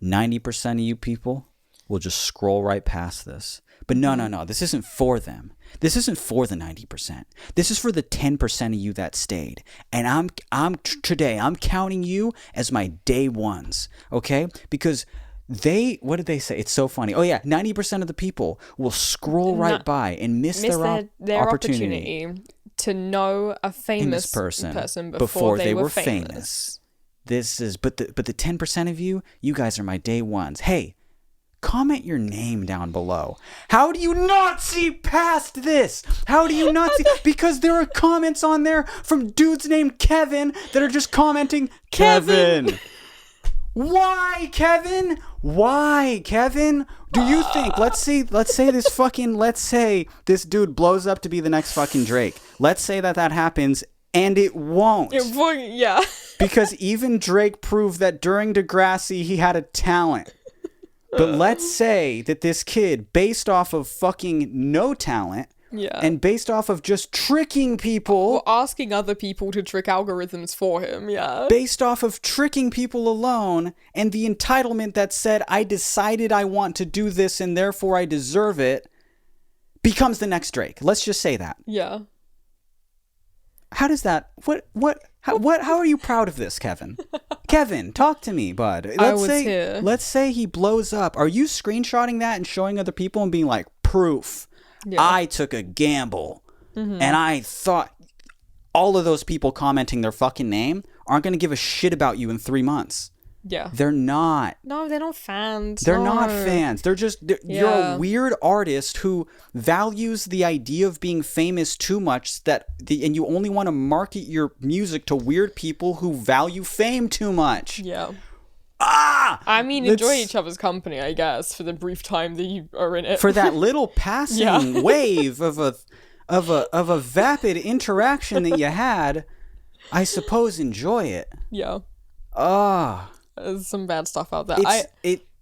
90% of you people will just scroll right past this. But no, this isn't for them. This isn't for the 90%. This is for the 10% of you that stayed. And today I'm counting you as my day ones, okay? Because what did they say? It's so funny. Oh yeah, 90% of the people will scroll right by and miss their opportunity to know a famous person before they were famous. This is but the 10% of you guys are my day ones. Hey, comment your name down below. How do you not see past this? How do you not see? Because there are comments on there from dudes named Kevin that are just commenting, Kevin. Why, Kevin? Why, Kevin? Do you think, let's say this dude blows up to be the next fucking Drake. Let's say that happens, and it won't. Yeah. Because even Drake proved that during Degrassi, he had a talent. But let's say that this kid, based off of fucking no talent, Yeah. And based off of just tricking people, Or asking other people to trick algorithms for him, yeah. based off of tricking people alone, and the entitlement that said, I decided I want to do this and therefore I deserve it, becomes the next Drake. Let's just say that. Yeah. How does that, how are you proud of this, Kevin? Kevin, talk to me, bud. Let's say he blows up. Are you screenshotting that and showing other people and being like, proof? Yeah. I took a gamble, and I thought all of those people commenting their fucking name aren't going to give a shit about you in 3 months. Yeah. They're not. No, they're not fans. They're no. not fans. You're Yeah. a weird artist who values the idea of being famous too much and you only want to market your music to weird people who value fame too much. Yeah. Ah! I mean, enjoy each other's company, I guess, for the brief time that you are in it. For that little passing Yeah. wave of a vapid interaction that you had, I suppose enjoy it. Yeah. Ah. There's some bad stuff out there.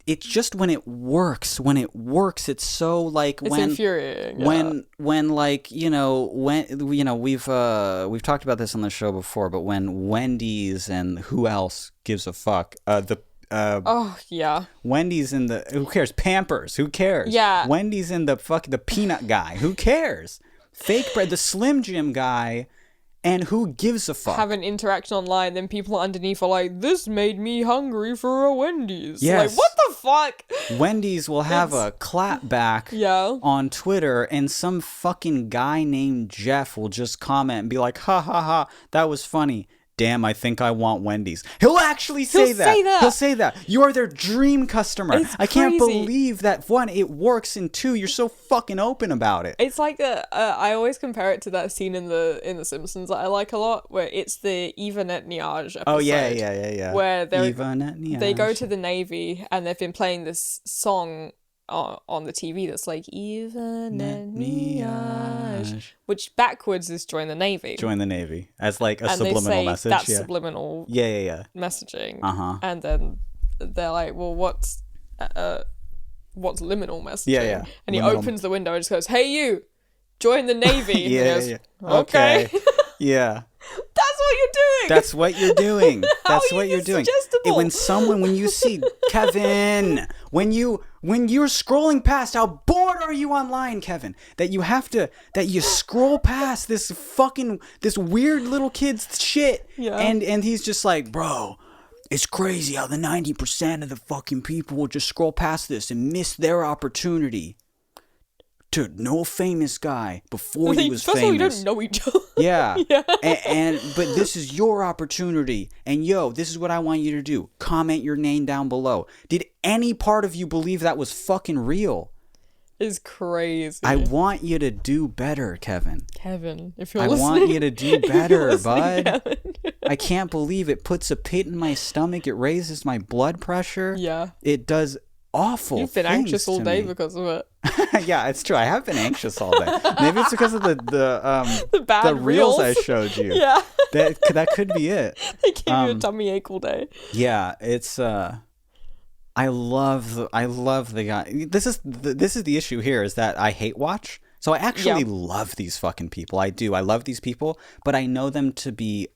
It's just when it works. When it works, it's so like It's infuriating. Yeah. when like we've talked about this on the show before, but when Wendy's and who else gives a fuck Oh yeah. Wendy's in the who cares Pampers who cares Yeah. Wendy's in the peanut guy who cares fake bread the Slim Jim guy. And who gives a fuck? Have an interaction online, then people underneath are like, "This made me hungry for a Wendy's." Yes. Like, what the fuck? Wendy's will have a clap back Yeah. on Twitter, and some fucking guy named Jeff will just comment and be like, "Ha ha ha, that was funny. Damn, I think I want Wendy's." He'll actually say He'll that. say that. He'll say that. You are their dream customer. It's I can't crazy. believe that, one, it works, and two, you're so fucking open about it. It's like I always compare it to that scene in the Simpsons that I like a lot, where it's the Eva Netanyahu episode. Oh, yeah. Where Eva Netanyahu. they go to the Navy and they've been playing this song on the TV that's like Eva Netanyahu, which backwards is join the Navy. Join the Navy as like a And they subliminal say message. that's Yeah. subliminal Yeah. messaging. Uh-huh. And then they're like, well, what's liminal messaging? Yeah. And he Liminal. opens the window and just goes, "Hey, you, join the Navy." And he goes, Yeah. Okay. Yeah. That's what you're doing. That's what you're doing. That's are what you you're this doing. suggestible? When you see Kevin, when you're scrolling past, how bored are you online, Kevin? That you scroll past this weird little kid's shit. Yeah. And he's just like, bro, it's crazy how the 90% of the fucking people will just scroll past this and miss their opportunity to know a famous guy before he was First famous. of all, you don't know each other. Yeah. Yeah. But this is your opportunity. And this is what I want you to do. Comment your name down below. Did any part of you believe that was fucking real? It's crazy. I want you to do better, Kevin. Kevin, if you're I listening. want you to do if you're better, listening, bud. Kevin. I can't believe it puts a pit in my stomach. It raises my blood pressure. Yeah. It does awful You've been things anxious all to day me. because of it. Yeah, it's true. I have been anxious all day. Maybe it's because of the bad reels I reels. showed you. Yeah. That could be it. They gave you a tummy ache all day. Yeah, it's I love the guy. This is the issue here is that I hate watch. So I actually love these fucking people. I do. I love these people, but I know them to be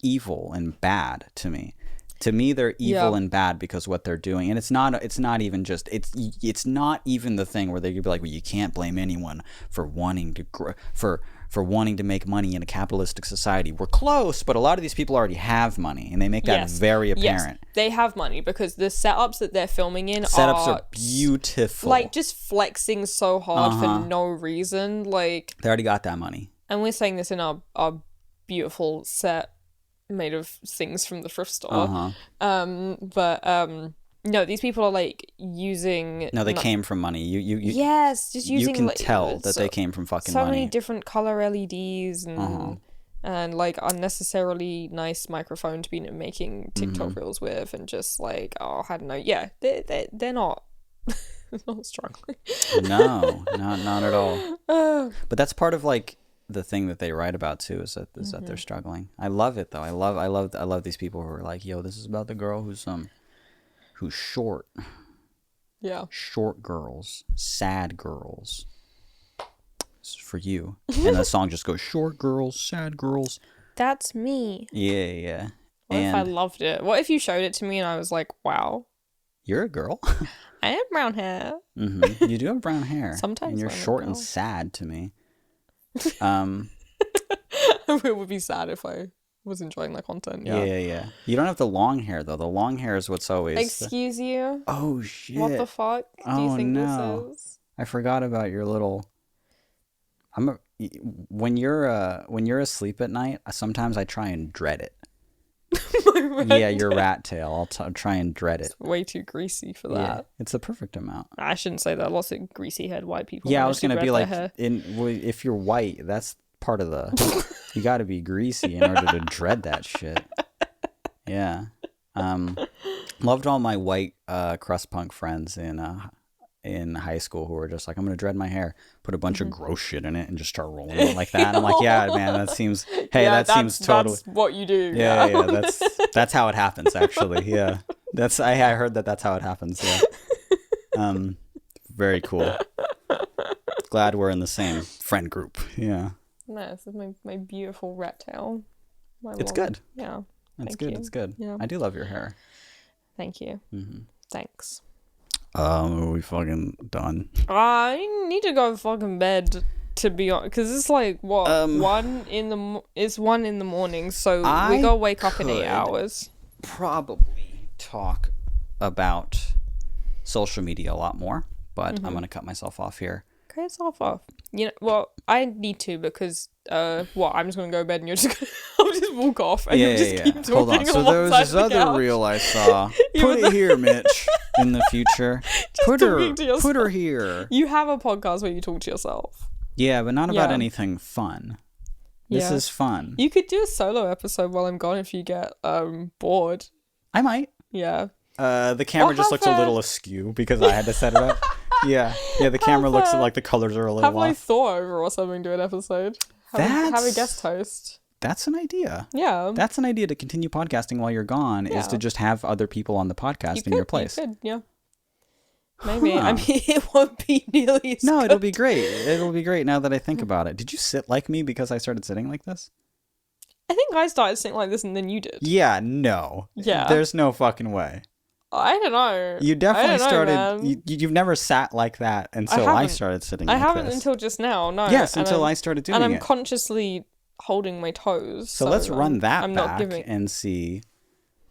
evil and bad to me. To me, they're evil and bad because of what they're doing, and it's not even just it's not even the thing where they could be like, well, you can't blame anyone for wanting to for wanting to make money in a capitalistic society. We're close, but a lot of these people already have money, and they make that very apparent. Yes, they have money because the setups that they're filming in Setups are beautiful. Like just flexing so hard for no reason. Like They already got that money. And we're saying this in our beautiful set made of things from the thrift store. No, these people are like using. No, they came from money. You yes, just using. You can like, tell that they came from fucking so money. many different color LEDs and like unnecessarily nice microphone to be making TikTok reels with, and just like I don't know. Yeah, they're not. They're not struggling. No, not at all. But that's part of like the thing that they write about too is that they're struggling. I love it though. I love these people who are like, yo, this is about the girl who's short. Yeah. Short girls, sad girls. for you. And the song just goes, short girls, sad girls. That's me. Yeah. What if I loved it? What if you showed it to me and I was like, wow. You're a girl. I have brown hair. Mm-hmm. You do have brown hair. Sometimes and you're I'm a short and girl. sad to me. It would be sad if I was enjoying that content. Yeah. You don't have the long hair though. The long hair is what's always. Excuse you? Oh shit! What the fuck do you think this is? I forgot about your little. When you're asleep at night, sometimes I try and dread it. Yeah, your rat tail. I'll try and dread it. It's way too greasy for that. Yeah, it's the perfect amount. I shouldn't say that. Lots of greasy haired white people. Yeah, I was gonna be like, hair. if you're white, that's part of the. You got to be greasy in order to dread that shit. Yeah. Loved all my white crust punk friends in high school who were just like, I'm gonna dread my hair, put a bunch of gross shit in it, and just start rolling it like that. And I'm like, yeah, man, that seems. Hey, that seems totally. That's what you do. Yeah. That's how it happens, actually. Yeah, I heard that's how it happens. Yeah. Very cool. Glad we're in the same friend group. Yeah. No, this is my beautiful rat tail. It's good. Yeah. It's good. It's good. Yeah. I do love your hair. Thank you. Mm-hmm. Thanks. Are we fucking done? I need to go fucking bed, to be honest, because it's like what 1 in the morning, so we gotta wake up in 8 hours. Probably talk about social media a lot more, but I'm gonna cut myself off here. Cut yourself off. You know, well, I need to because I'm just gonna go to bed and you're just gonna I'll just walk off and you'll just keep talking. Hold on. So there was this other reel I saw. Put it here, Mitch. In the future, put her here. You have a podcast where you talk to yourself. Yeah, but not about anything fun. This is fun. You could do a solo episode while I'm gone if you get bored. I might. Yeah. The camera just looks a little askew because I had to set it up. Yeah. The camera looks like the colors are a little off. Have like Thor over or something do an episode. Have a guest host. That's an idea. Yeah. That's an idea to continue podcasting while you're gone, is to just have other people on the podcast in your place. You could, yeah. Maybe. I mean, it won't be nearly as good. It'll be great. It'll be great now that I think about it. Did you sit like me because I started sitting like this? I think I started sitting like this and then you did. Yeah, no. Yeah. There's no fucking way. I don't know. You definitely started. Man. You've never sat like that until I started sitting like this. I haven't until just now, no. Yes, until I started doing it. And I'm consciously holding my toes. So let's run that back and see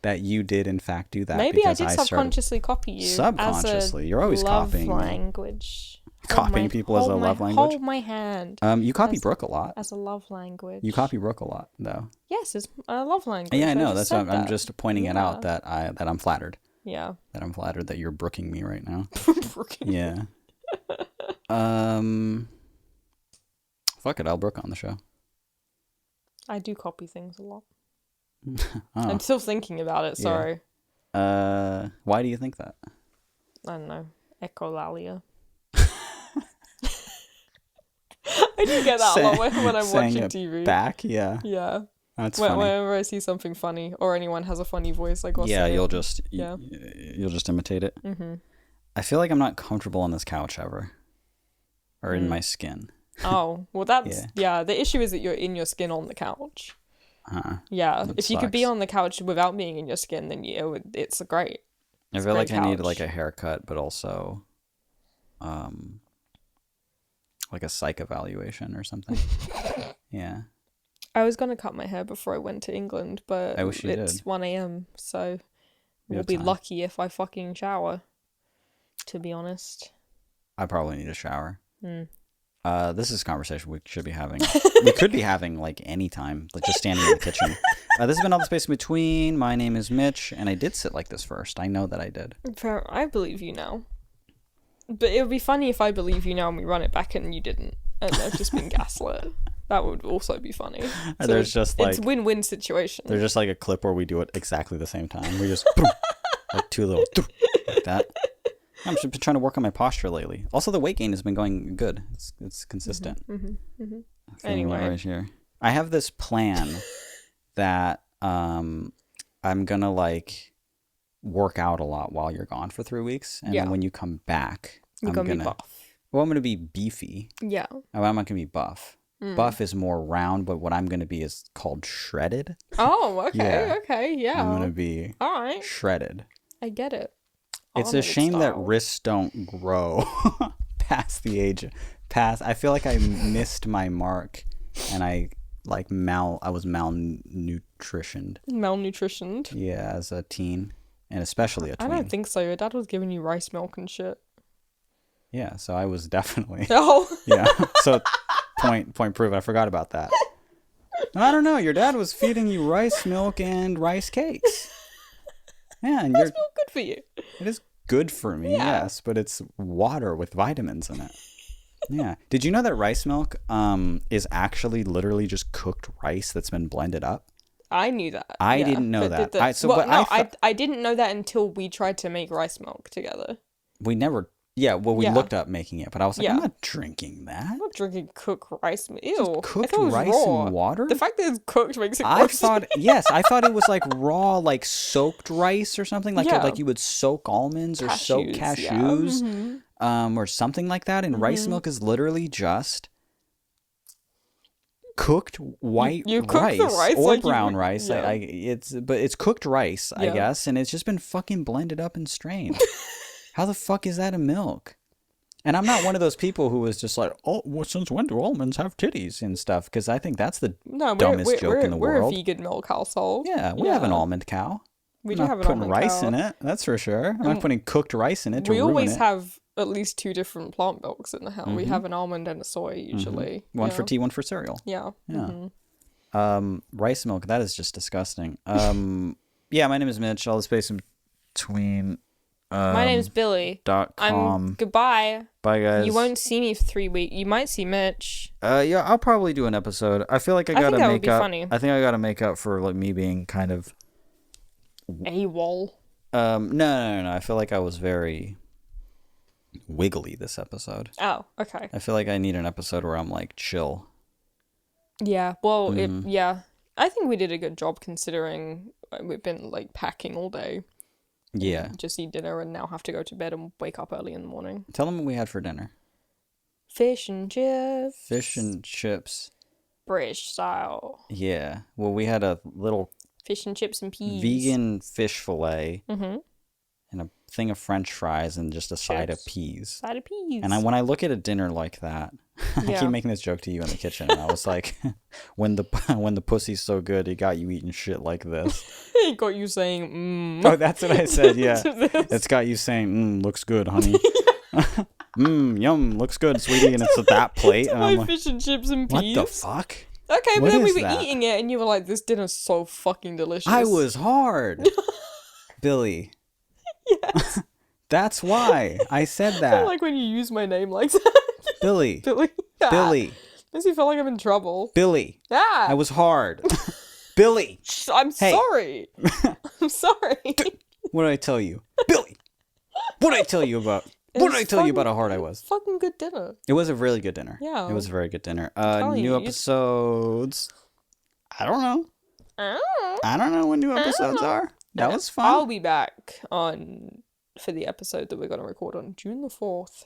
that you did in fact do that. Maybe I did subconsciously copy you. Subconsciously. You're always copying love language. Copying people as a love language? Hold my hand. You copy Brooke a lot. As a love language. You copy Brooke a lot, though. Yes, it's a love language. Yeah, I know. That's why I'm just pointing it out that I'm flattered. Yeah. That I'm flattered that you're brooking me right now. Brooking. Yeah. Fuck it, I'll Brooke on the show. I do copy things a lot. Oh. I'm still thinking about it, sorry. Why do you think that? I don't know. Echolalia. I do get that a lot when I'm watching TV. Back, yeah. Yeah. That's funny. Whenever I see something funny or anyone has a funny voice, I go. Yeah, you'll just imitate it. Mm-hmm. I feel like I'm not comfortable on this couch ever, or in my skin. Oh well, that's The issue is that you're in your skin on the couch. Yeah, if you could be on the couch without being in your skin, then it's great. I feel like I need like a haircut, but also, like a psych evaluation or something. Yeah. I was gonna cut my hair before I went to England, but I wish you it's did. 1 a.m. so we'll be lucky if I fucking shower. To be honest, I probably need a shower. This is a conversation we should be having. We could be having like any time, like just standing in the kitchen. This has been All the Space in Between. My name is Mitch, and I did sit like this first. I know that I did. I believe you now. But it would be funny if I believe you now and we run it back and you didn't, and I've just been gaslit. That would also be funny. So there's just like it's a win-win situation. There's just like a clip where we do it exactly the same time. We just boom, like two little like that. I've just been trying to work on my posture lately. Also, the weight gain has been going good. It's consistent. Anyway, right here, I have this plan that I'm gonna like work out a lot while you're gone for 3 weeks, and then when you come back, you're gonna be buff. Well, I'm gonna be beefy. Yeah. I'm not gonna be buff. Buff is more round, but what I'm gonna be is called shredded. Oh, okay, Yeah. okay, yeah. I'm gonna be All right, shredded. I get it. It's a Arnold shame that style. wrists don't grow past the age. I feel like I missed my mark, and I was malnutritioned. Malnutritioned. Yeah, as a teen, and especially a I tween. don't think so. Your dad was giving you rice milk and shit. Yeah, so I was definitely. Oh. Yeah. So point proven. I forgot about that. I don't know. Your dad was feeding you rice milk and rice cakes. Yeah, and That's not good for you. it is good for me, Yeah. yes, but it's water with vitamins in it. Yeah. Did you know that rice milk is actually literally just cooked rice that's been blended up? I knew that. I yeah, didn't know but that. I didn't know that until we tried to make rice milk together. We never. Yeah, well, we Yeah. looked up making it, but I was like, Yeah. I'm not drinking that. I'm not drinking cooked rice milk. Ew. I Cooked thought it was rice raw. and water? The fact that it's cooked makes it I gross. thought, yes, I thought it was like raw, like soaked rice or something. Like Yeah. like you would soak almonds or soak Cashews, yeah. cashews, or something like that. And rice milk is literally just cooked white You cook rice, the rice or like you brown would- rice. yeah. It's cooked rice, I Yeah. guess, and it's just been fucking blended up and strained. How the fuck is that a milk? And I'm not one of those people who was just like, oh, well, since when do almonds have titties and stuff? Because I think that's the No, dumbest joke in the we're world. a vegan milk household. Yeah, we have an almond cow. We I'm do not have an putting almond rice cow. in it, that's for sure. I'm not putting cooked rice in it to We ruin always it. have at least 2 different plant milks in the house. We have an almond and a soy usually. One yeah. for tea, one for cereal. Yeah. Yeah. Rice milk, that is just disgusting. Yeah, my name is Mitch. All the space in between. My name's Billy. .com. Goodbye. Bye, guys. You won't see me for 3 weeks. You might see Mitch. Yeah, I'll probably do an episode. I feel like I gotta think that would make be up. funny. I think I gotta make up for like me being kind of. AWOL. No. I feel like I was very wiggly this episode. Oh, okay. I feel like I need an episode where I'm like chill. Yeah. Well, Mm-hmm. yeah. I think we did a good job considering we've been like packing all day. Yeah. Just eat dinner and now have to go to bed and wake up early in the morning. Tell them what we had for dinner. Fish and chips. Fish and chips. British style. Yeah. Well, we had a little Fish and chips and peas. vegan fish fillet Mm-hmm. and a thing of French fries and just a side of Chips. peas. Side of peas. And when I look at a dinner like that, I Yeah. keep making this joke to you in the kitchen, and I was like, when the pussy's so good, it got you eating shit like this. It got you saying, Oh, that's what I said. Yeah, to this. it's got you saying, looks good, honey. Yum, looks good, sweetie, and it's at that plate, and My I'm like, fish and chips and what peas. the fuck? Okay, but What then we is were that? eating it, and you were like, "This dinner's so fucking delicious." I was hard, Billy. Yes. That's why I said I that, like when you use my name like that, Billy. Billy. Ah, Billy. Makes me feel like I'm in trouble. Billy. Ah, I was hard. Billy. I'm Hey. sorry. I'm sorry. What did I tell you? Billy. What did I tell you about? What did I tell you about how hard I was? Fucking good dinner. It was a really good dinner. Yeah. It was a very good dinner. telling New you, episodes. I don't know. Oh. I don't know when new episodes are. That was fun. I'll be back for the episode that we're going to record on June the 4th.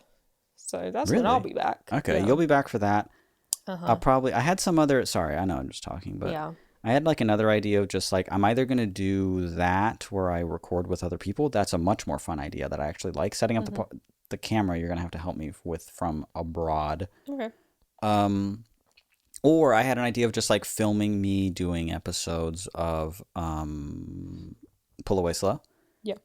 So that's when I'll Really? be back. Okay, Yeah. you'll be back for that. Uh-huh. I had some other, sorry, I know I'm just talking, but Yeah. I had like another idea of just like, I'm either going to do that where I record with other people. That's a much more fun idea that I actually like. Setting up the camera, you're going to have to help me with from abroad. Okay. Or I had an idea of just like filming me doing episodes of Pull Away Slow. Yeah.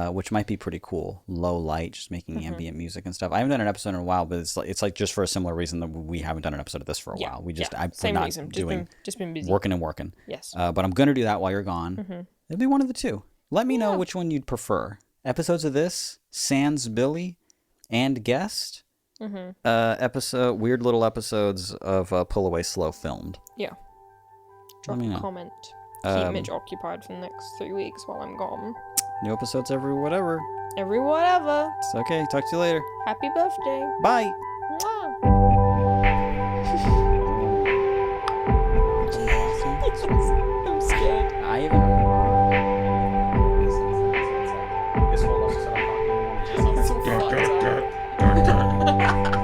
Which might be pretty cool. Low light, just making ambient music and stuff. I haven't done an episode in a while, but it's like just for a similar reason that we haven't done an episode of this for a while. We just I'm Same not reason. doing Just been busy. working and working. Yes. But I'm gonna do that while you're gone. It'll be one of the two. Let me know which one you'd prefer. Episodes of this, Sans Billy, and guest. Weird little episodes of Pull Away Slow filmed. Yeah. Drop me a know. comment. Keep Mitch occupied for the next 3 weeks while I'm gone. New episodes every whatever. Every whatever. It's okay. Talk to you later. Happy birthday. Bye. Mwah. I'm scared. I even. It's so fucked up. over.